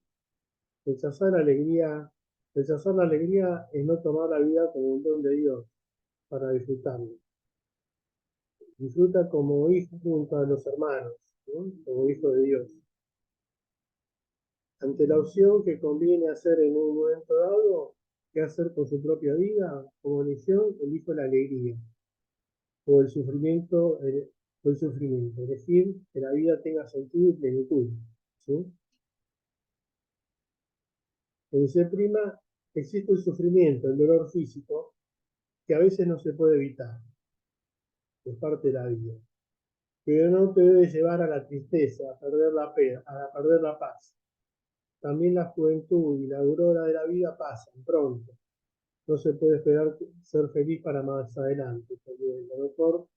Rechazar la alegría Rechazar la alegría es no tomar la vida como un don de Dios para disfrutarlo. Disfruta como hijo junto a los hermanos, ¿no? Como hijo de Dios. Ante la opción que conviene hacer en un momento dado, ¿qué hacer con su propia vida? Como elección, elijo la alegría o el sufrimiento, elegir que la vida tenga sentido y plenitud. ¿Sí? En C', existe el sufrimiento, el dolor físico, que a veces no se puede evitar, es parte de la vida, pero no te debe llevar a la tristeza, a perder la paz. También la juventud y la aurora de la vida pasan pronto. No se puede esperar ser feliz para más adelante, porque a lo mejor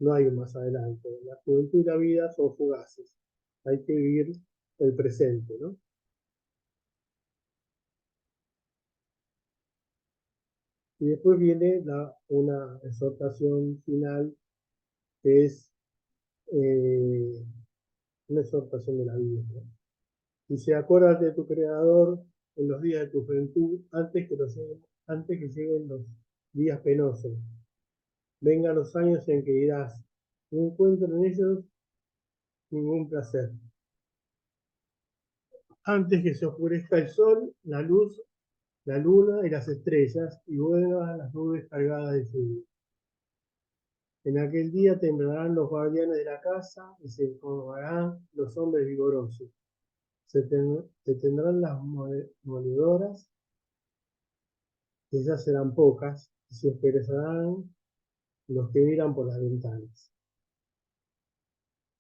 no hay un más adelante. La juventud y la vida son fugaces. Hay que vivir el presente, ¿no? Y después viene una exhortación final que es una exhortación de la vida, ¿no? Dice, acuérdate de tu Creador en los días de tu juventud, antes que lleguen los días penosos. Vengan los años en que dirás, no encuentro en ellos ningún placer. Antes que se oscurezca el sol, la luz, la luna y las estrellas, y vuelvan las nubes cargadas de lluvia. En aquel día temblarán los guardianes de la casa y se encorvarán los hombres vigorosos. Se tendrán las moledoras, que ya serán pocas, y se esperezarán los que miran por las ventanas.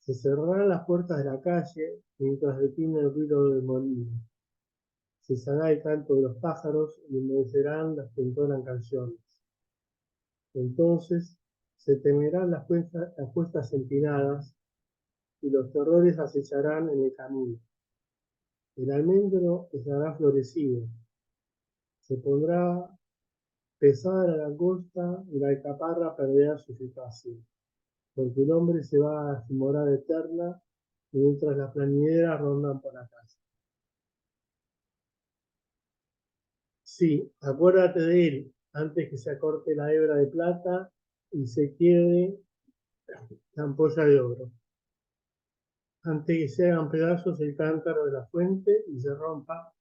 Se cerrarán las puertas de la calle mientras detiene el ruido del molino. Cesará el canto de los pájaros y enmudecerán las que entonan canciones. Entonces se temerán las puestas empinadas y los terrores acecharán en el camino. El almendro estará florecido, se pondrá pesada la langosta y la alcaparra perderá su eficacia, porque el hombre se va a su morada eterna mientras las plañideras rondan por la casa. Sí, acuérdate de él antes que se acorte la hebra de plata y se quiebre la ampolla de oro, antes que se hagan pedazos el cántaro de la fuente y se rompa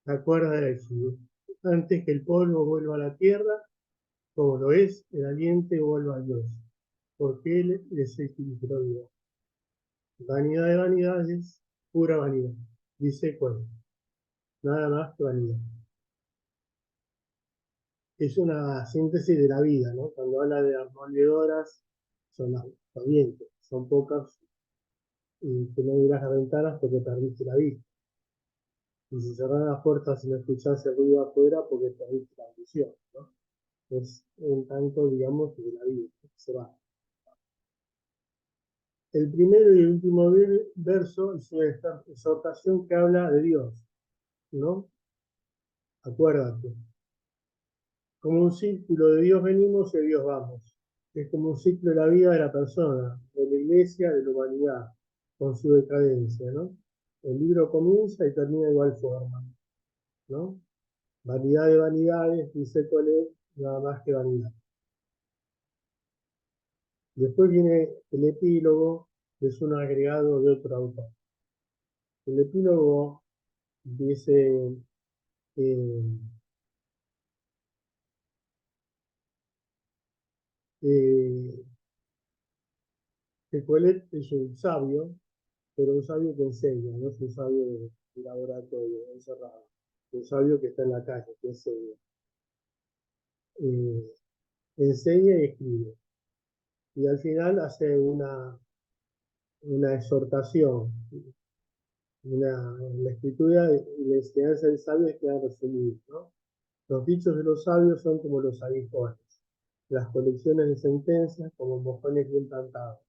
la cuerda del éxodo, antes que el polvo vuelva a la tierra, como lo es el aliento vuelva a Dios, porque Él es el que lo dio. Vanidad de vanidades, pura vanidad, dice cuál, nada más que vanidad. Es una síntesis de la vida, ¿no? Cuando habla de las moledoras, son los vientos, son pocas, y que no miras las ventanas porque perdiste la vista. Y si cerran las puertas y no escuchás el ruido afuera porque perdiste la visión, ¿no? Es un tanto, digamos, de la vida, se va. El primero y el último verso es una exhortación que habla de Dios, ¿no? Acuérdate. Como un círculo de Dios venimos y de Dios vamos. Es como un ciclo de la vida de la persona, de la iglesia, de la humanidad, con su decadencia, ¿no? El libro comienza y termina de igual forma, ¿no? Vanidad de vanidades, dice Colette, nada más que vanidad. Después viene el epílogo, que es un agregado de otro autor. El epílogo dice eh, eh, que Colette es un sabio, pero un sabio que enseña, no es un sabio de laboratorio encerrado, un sabio que está en la calle, que enseña. Eh, enseña y escribe. Y al final hace una exhortación, la escritura y la enseñanza del sabio queda resumida, ¿no? Los dichos de los sabios son como los aguijones, las colecciones de sentencias como mojones bien plantados,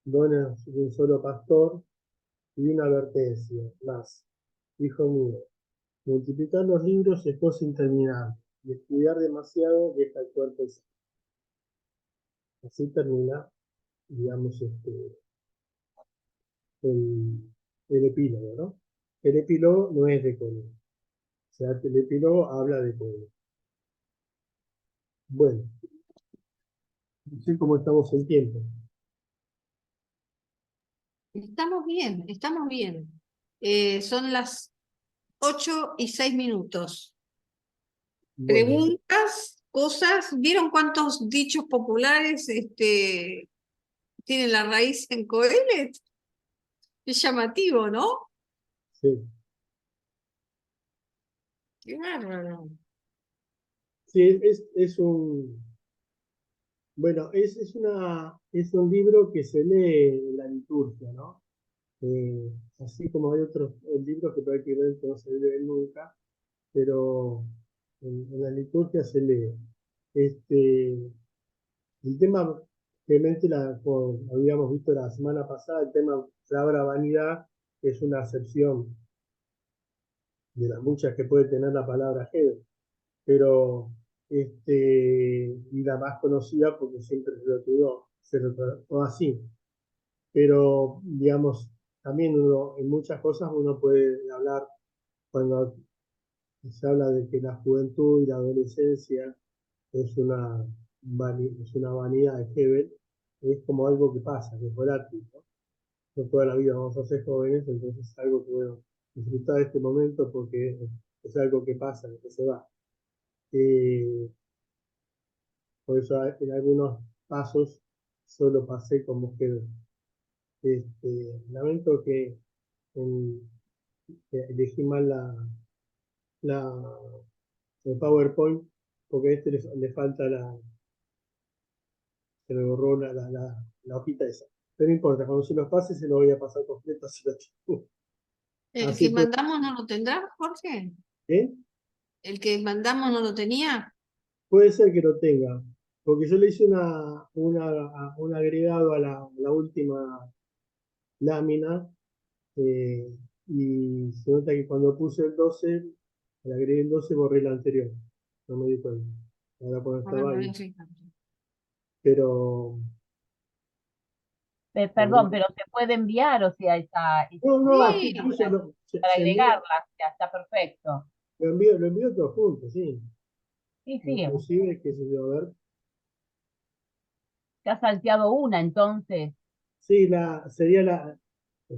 dones de un solo pastor y una advertencia más. Hijo mío, multiplicar los libros es cosa interminable y estudiar demasiado deja el cuerpo sano. Así termina, digamos, el epílogo, ¿no? El epílogo no es de Colette, sea, el epílogo habla de pueblo. Bueno, no sé cómo estamos en tiempo. Estamos bien, estamos bien. Son las 8:06. Bueno, Preguntas, cosas. ¿Vieron cuántos dichos populares tienen la raíz en Coelet? Es llamativo, ¿no? sí. Qué bárbaro. Sí, bueno, es un libro que se lee en la liturgia, ¿no? Así como hay otros libros que prácticamente no se leen nunca, pero en la liturgia se lee. Este, el tema, obviamente, como habíamos visto la semana pasada, el tema palabra vanidad es una acepción de las muchas que puede tener la palabra Hebel, pero y la más conocida porque siempre se lo trató así. Pero, digamos, también en muchas cosas uno puede hablar cuando se habla de que la juventud y la adolescencia es una vanidad de Hebel, es como algo que pasa, que es volátil, ¿no? No toda la vida vamos a ser jóvenes, entonces es algo que, bueno, disfrutar de este momento porque es algo que pasa, que se va. Eh, por eso en algunos pasos solo pasé como Hebel. Lamento en- que elegí mal la, el PowerPoint porque a este le falta se me borró la hojita esa. Pero no importa, cuando se los pase se lo voy a pasar completo así lo tengo. ¿El Así que pues, mandamos no lo tendrá, Jorge? ¿eh? ¿El que mandamos no lo tenía? Puede ser que lo tenga, porque yo le hice un agregado a la última lámina y se nota que cuando puse el 12, le agregué el 12 borré el anterior. No me di cuenta. Ahora cuando A ver, estaba me voy ahí. a fijar. Pero, Perdón, pero se puede enviar, o sea, esa no, no, información Sí, incluso para se envía, agregarla, ya está perfecto. lo envío todo junto, sí. Sí, sí, Inclusive, qué sé yo, a ver. se ha salteado una entonces. Sí,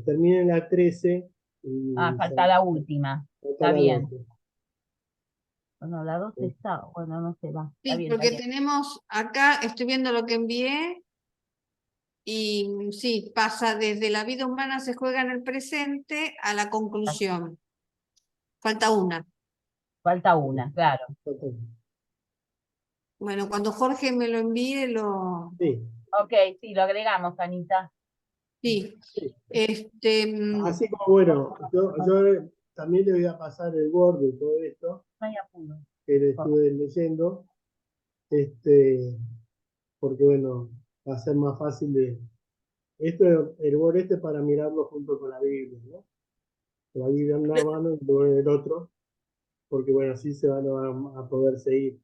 termina en la 13 Ah, y falta la última. falta Está la bien. 12. Bueno, la 12 Sí. está, bueno, no se va. Está sí, bien, está porque bien. tenemos acá, estoy viendo lo que envié, y sí, pasa desde la vida humana se juega en el presente a la conclusión. Falta una. Falta una, claro. Bueno, cuando Jorge me lo envíe, Sí, Ok, sí, lo agregamos, Anita. sí. sí. Este, mm, Así como, bueno, yo también le voy a pasar el Word de todo esto No hay apuro. que le estuve leyendo, este, porque, bueno, va a ser más fácil el Word para mirarlo junto con la Biblia, ¿no? La Biblia en una mano y luego en el otro, porque, bueno, así se van a poder seguir.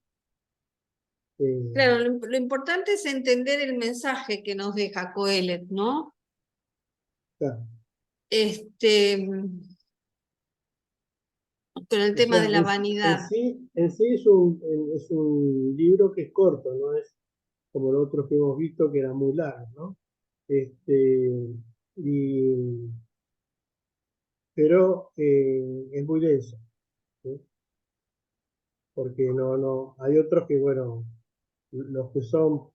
Eh, claro, lo importante es entender el mensaje que nos deja Coelet, ¿no? claro. Este, mm, con el O tema de sea, la vanidad. en sí es un libro que es corto, no es como los otros que hemos visto que eran muy largos, ¿no? Este, y, pero es muy denso, ¿sí? Porque hay otros que, bueno, los que son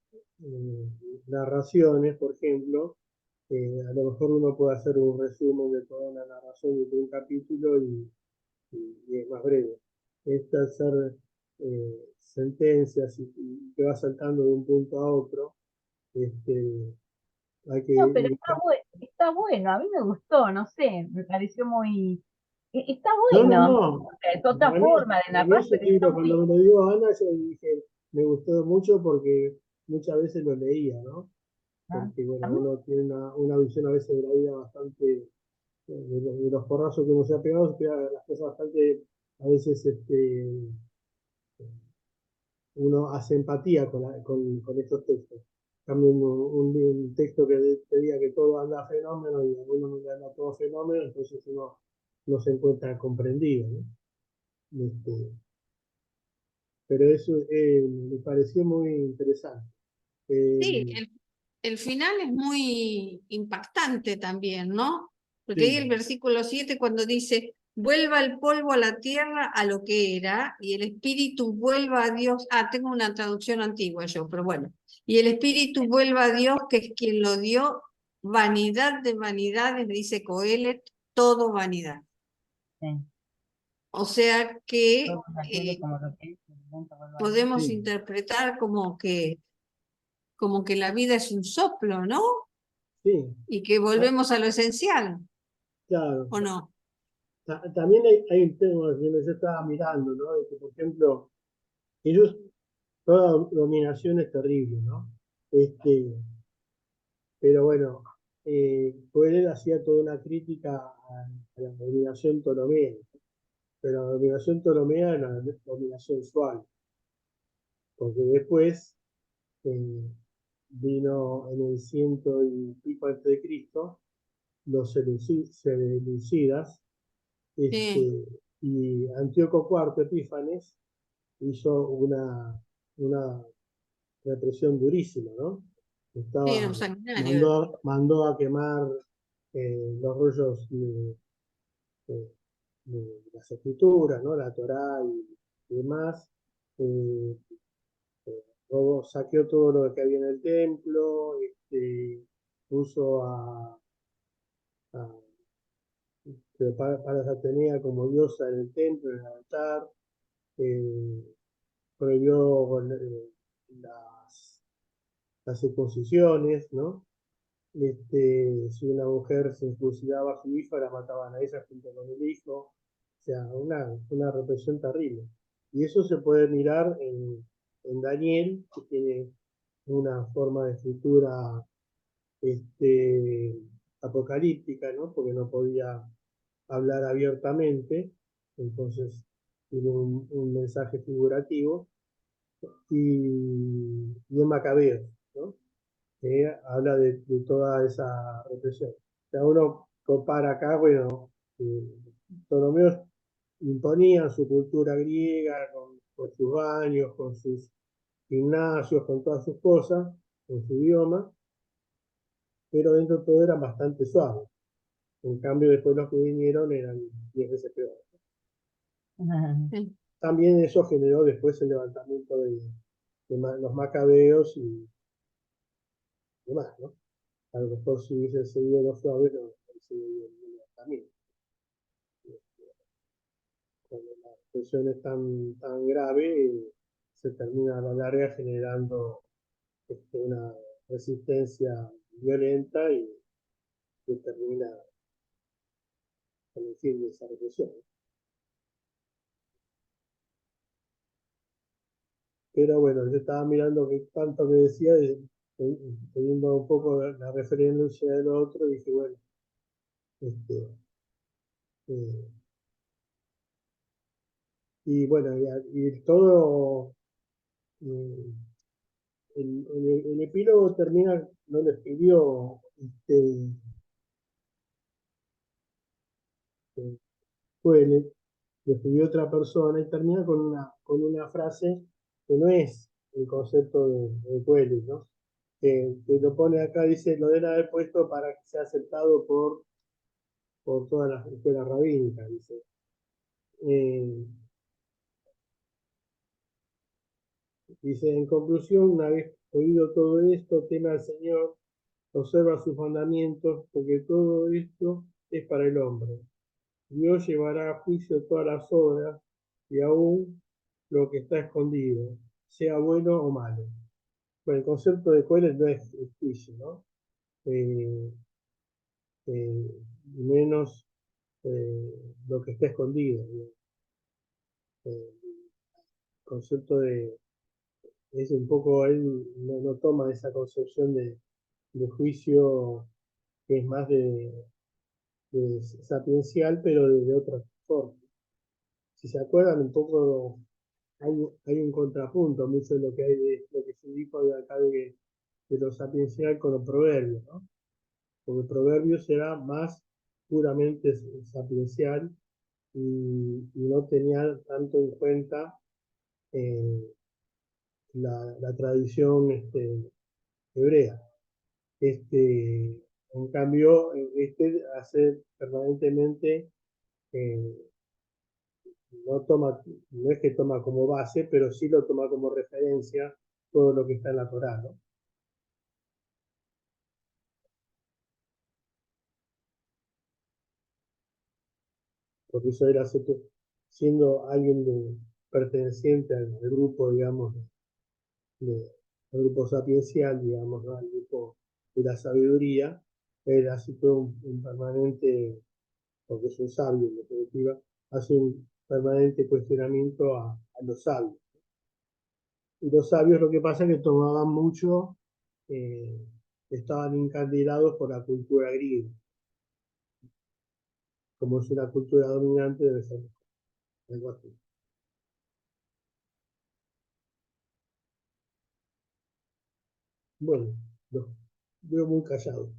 eh, narraciones, por ejemplo, a lo mejor uno puede hacer un resumen de toda una narración de un capítulo y es más breve. Esta hacer sentencias y que va saltando de un punto a otro, este, hay que No, pero buscar. está bueno, a mí me gustó, no sé, me pareció muy... Está No, no, bueno, no. es otra forma de Para mí narrar, es un pero está libro, muy... cuando me lo dio Ana, yo dije, me gustó mucho porque muchas veces lo leía, ¿no? Ah, Porque, bueno, a mí uno tiene una visión a veces de la vida bastante, de los porrazos que uno se ha pegado, se pega las cosas bastante, a veces uno hace empatía con estos textos. También un texto que te diga que todo anda fenómeno y a uno no le anda todo fenómeno, entonces uno no se encuentra comprendido, ¿no? Este, pero eso me pareció muy interesante. Sí, Eh, el final es muy impactante también, ¿no? Porque ahí sí, el versículo 7 cuando dice, vuelva el polvo a la tierra a lo que era, y el espíritu vuelva a Dios. Ah, tengo una traducción antigua yo, pero bueno. Y el espíritu vuelva a Dios, que es quien lo dio, vanidad de vanidades, dice Coelet, todo vanidad. Sí. O sea que Todo se adquiere como lo que es, el viento vuelve a Dios. podemos sí, interpretar como que la vida es un soplo, ¿no? sí, Y que ah, volvemos a lo esencial, claro. ¿o no? También hay un tema que yo estaba mirando, ¿no? De que, por ejemplo, ellos, toda dominación es terrible, ¿no? Este, pero bueno, él hacía toda una crítica a la dominación ptolomea, pero la dominación ptolomea era una dominación suave, porque después eh, vino en el ciento y pico antes de Cristo los seleucidas, Sí, este, y Antíoco IV Epífanes hizo una represión durísima, ¿no? sí, era un Estaba, sanguinario. mandó a quemar los rollos de las escrituras, ¿no? La Torá y demás. Eh, Saqueó todo lo que había en el templo, puso a para Atenea como diosa en el templo, en el altar, eh, prohibió las, las circuncisiones, ¿no? Si una mujer se circuncidaba a su hijo, la mataban a ella junto con el hijo. O sea, una represión terrible. Y eso se puede mirar en Daniel, que tiene una forma de escritura este, apocalíptica, ¿no? Porque no podía hablar abiertamente, entonces tiene un mensaje figurativo, y en Macabeos, ¿no? Que habla de toda esa represión. O sea, uno compara acá, bueno, Ptolomeos imponían su cultura griega con sus baños, con sus gimnasios, con todas sus cosas, con su idioma, pero dentro de todo eran bastante suaves. En cambio, después los que vinieron eran 10 veces peor. Sí. También eso generó después el levantamiento de los macabeos y demás, ¿no? A lo mejor si hubiesen seguido los suaves, no hubiese seguido el levantamiento. Cuando la presión es tan grave, se termina a la larga generando una resistencia violenta y que termina con el fin de esa represión. Pero bueno, yo estaba mirando que tanto que decía, teniendo un poco la referencia del otro, dije, bueno, este, eh, y bueno, y todo, eh, el epílogo termina, no lo escribió Coelho, lo escribió otra persona y termina con una frase que no es el concepto de Coelho, ¿no? Que lo pone acá, dice, lo deben haber puesto para que sea aceptado por todas las escuelas rabínicas, dice. Eh, Dice, en conclusión, una vez oído todo esto, teme al Señor, observa sus mandamientos, porque todo esto es para el hombre. Dios llevará a juicio todas las obras y aún lo que está escondido, sea bueno o malo. Bueno, el concepto de Coelho no es el juicio, ¿no? Eh, Menos lo que está escondido. El concepto es un poco, él no toma esa concepción de juicio que es más de sapiencial, pero de otra forma. Si se acuerdan un poco, hay un contrapunto mucho de lo que hay de lo que se dijo de acá de lo sapiencial con los proverbios, ¿no? Porque el proverbio será más puramente sapiencial y no tenía tanto en cuenta eh, la tradición hebrea. En cambio, hace permanentemente, eh, no es que toma como base, pero sí lo toma como referencia todo lo que está en la Torá, ¿no? Porque eso era siendo alguien perteneciente al grupo, digamos, al grupo sapiencial, digamos, ¿no? Al grupo de la sabiduría, él hace todo un permanente, porque es un sabio en definitiva, hace un permanente cuestionamiento a los sabios. Y los sabios lo que pasa es que tomaban mucho, eh, estaban encandilados por la cultura griega. Como es una cultura dominante, debe ser algo así. Bueno, los veo muy callados.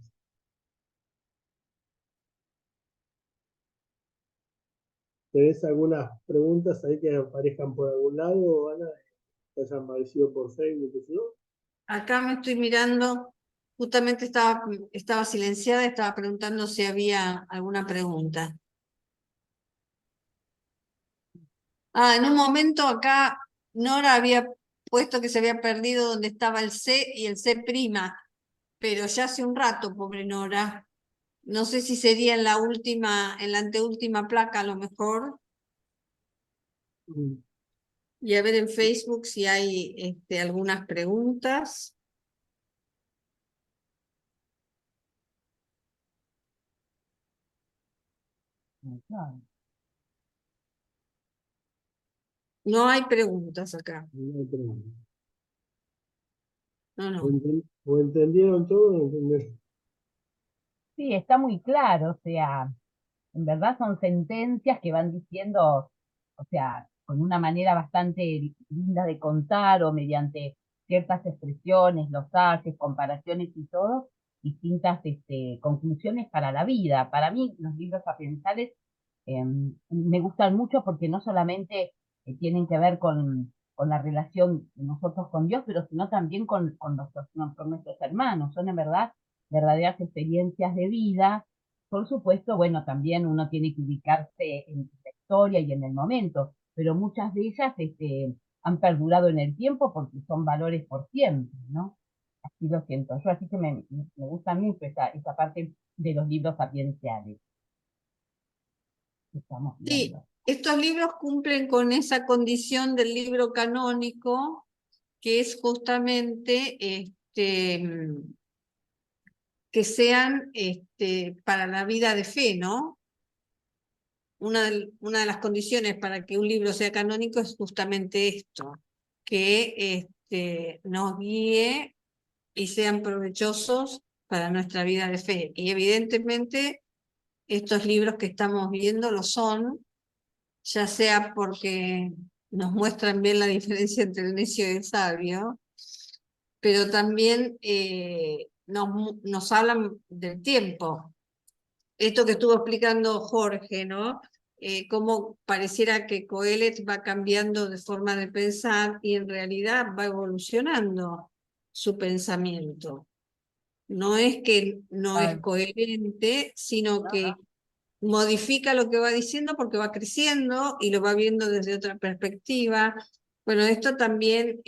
¿Tenés algunas preguntas ahí que aparezcan por algún lado, Ana? Que hayan aparecido por Facebook, qué sé yo? Acá me estoy mirando, justamente estaba silenciada, estaba preguntando si había alguna pregunta. En un momento acá Nora había puesto que se había perdido donde estaba el C y el C', pero ya hace un rato, pobre Nora. No sé si sería en la anteúltima placa a lo mejor. Mm, Y a ver en Facebook si hay algunas preguntas. Claro. No hay preguntas acá. no hay problema. No, O, no. o entendieron todo o no entendieron. Sí, está muy claro, o sea, en verdad son sentencias que van diciendo, o sea, con una manera bastante linda de contar o mediante ciertas expresiones, los haces, comparaciones y todo, distintas conclusiones para la vida. Para mí, los libros sapienciales me gustan mucho porque no solamente tienen que ver con la relación de nosotros con Dios, pero sino también con nuestros hermanos. Son en verdad verdaderas experiencias de vida. Por supuesto, bueno, también uno tiene que ubicarse en la historia y en el momento, pero muchas de ellas han perdurado en el tiempo porque son valores por siempre, ¿no? Así lo siento yo, así que me gusta mucho esa parte de los libros sapienciales que estamos Sí, viendo. estos libros cumplen con esa condición del libro canónico, que es justamente que sean para la vida de fe, ¿no? Una de las condiciones para que un libro sea canónico es justamente esto, que nos guíe y sean provechosos para nuestra vida de fe. Y evidentemente estos libros que estamos viendo lo son, ya sea porque nos muestran bien la diferencia entre el necio y el sabio, pero también nos hablan del tiempo. Esto que estuvo explicando Jorge, ¿no? Cómo pareciera que Coelet va cambiando de forma de pensar y en realidad va evolucionando su pensamiento. No es que no es Ay, coherente, sino no, que no. modifica lo que va diciendo porque va creciendo y lo va viendo desde otra perspectiva. Bueno, esto también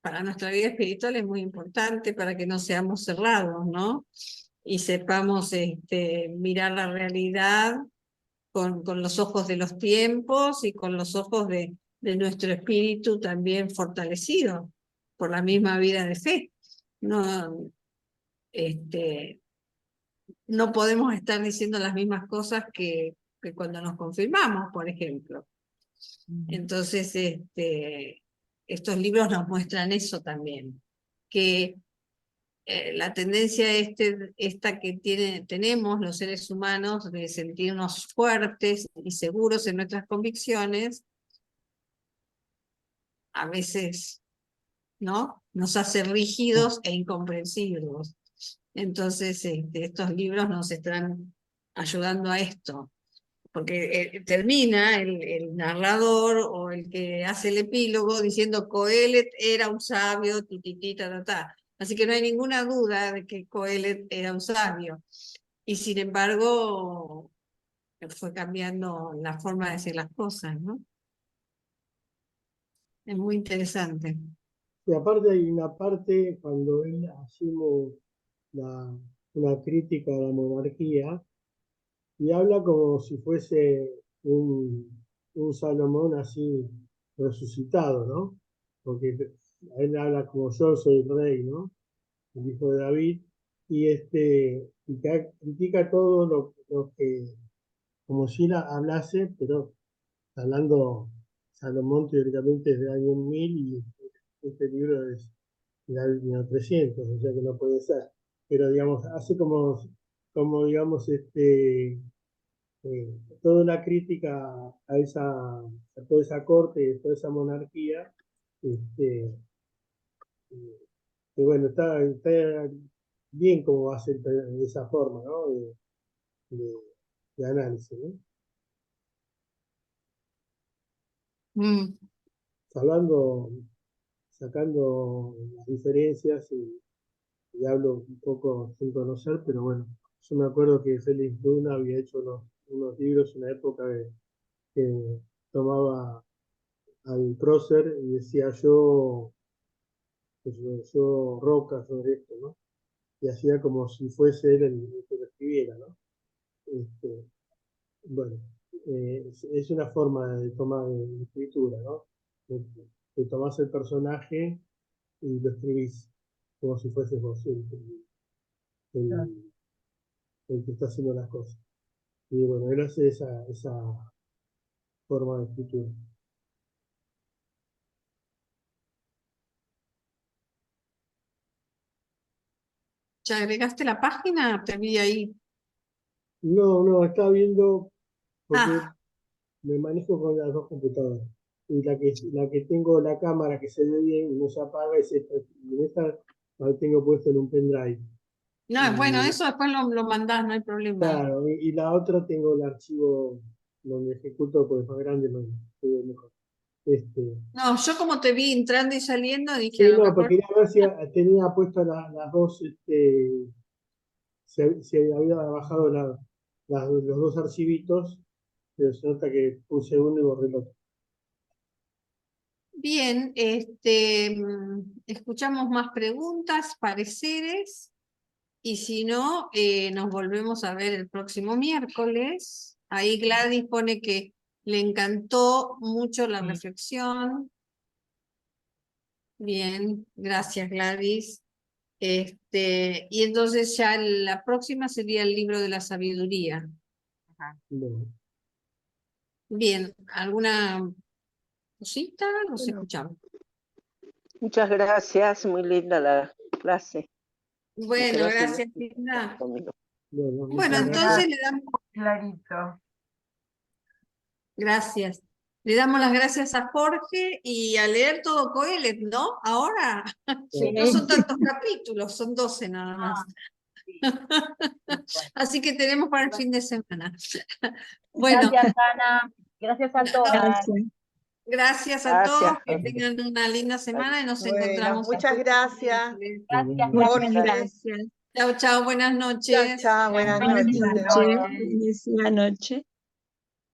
para nuestra vida espiritual es muy importante para que no seamos cerrados, ¿no? Y sepamos mirar la realidad con los ojos de los tiempos y con los ojos de nuestro espíritu también fortalecido por la misma vida de fe. No, no podemos estar diciendo las mismas cosas que cuando nos confirmamos, por ejemplo. Ujú. Entonces, estos libros nos muestran eso también, que la tendencia esta que tenemos los seres humanos de sentirnos fuertes y seguros en nuestras convicciones, a veces, ¿no? Nos hace rígidos e incomprensivos. Entonces, estos libros nos están ayudando a esto, porque termina el narrador o el que hace el epílogo diciendo Coelet era un sabio, tititi, ta, ta, ta. Así que no hay ninguna duda de que Coelet era un sabio. Y sin embargo, fue cambiando la forma de decir las cosas, ¿no? Es muy interesante. Y aparte hay una parte cuando él asume una crítica a la monarquía y habla como si fuese un Salomón así resucitado, ¿no? Porque él habla como yo soy el rey, ¿no? El hijo de David, y critica todo lo que, como si él hablase, pero hablando Salomón teóricamente es del año 1000 y este libro es del año 300, o sea que no puede ser. Pero digamos, hace como digamos, toda una crítica a toda esa corte y a toda esa monarquía, este, que bueno, está bien como va a ser de esa forma, ¿no? De, de análisis, ¿no? Mm. Hablando, sacando las diferencias y hablo un poco sin conocer, pero bueno, yo me acuerdo que Félix Luna había hecho unos libros en una época que tomaba al prócer y decía yo roca sobre esto, ¿no? Y hacía como si fuese él el que lo escribiera, ¿no? Este, bueno, es una forma de tomar de escritura, ¿no? De tomás el personaje y lo escribís como si fueses vos el- el que está haciendo las cosas. Y bueno, él hace esa forma de escritura. ¿Ya agregaste la página? Te vi ahí. No, estaba viendo porque Ah, me manejo con las dos computadoras. Y la que tengo la cámara que se ve bien y no se apaga es esta. Y en esta la tengo puesto en un pendrive. no, bueno, Y eso después lo mandás, no hay problema. claro, y la otra tengo el archivo donde ejecuto, pues más grande, se ve mejor. Este, No, yo como te vi entrando y saliendo, dije a sí, lo no, mejor. porque quería ver si tenía puesto las dos, si había bajado los dos archivitos, pero se nota que puse uno y borré el otro. Bien, escuchamos más preguntas, pareceres, y si no, nos volvemos a ver el próximo miércoles. Ahí Gladys pone que le encantó mucho la reflexión. Bien, gracias Gladys. Y entonces ya la próxima sería el libro de la sabiduría. Bueno, Bien, ¿alguna cosita? Nos Bueno, escuchamos. muchas gracias, muy linda la clase. Me Bueno, quedo sin gracias, Linda. conmigo. bueno, Bueno, muchas gracias. entonces le damos, Clarito. gracias. Le damos las gracias a Jorge y a leer todo Coelet, ¿no? Ahora Sí. no son tantos capítulos, son 12 nada más. Sí. Así que tenemos para el fin de semana. Bueno, Gracias, Ana. Gracias a todas. Gracias. gracias a Gracias, todos, que Jorge. tengan una linda semana y nos Bueno, encontramos el muchas próximo gracias, miércoles. Gracias, Muchas Jorge. gracias. Chao, chao, buenas Chao, noches. chao, buenas Buenas noches. noches. Bendecida noche.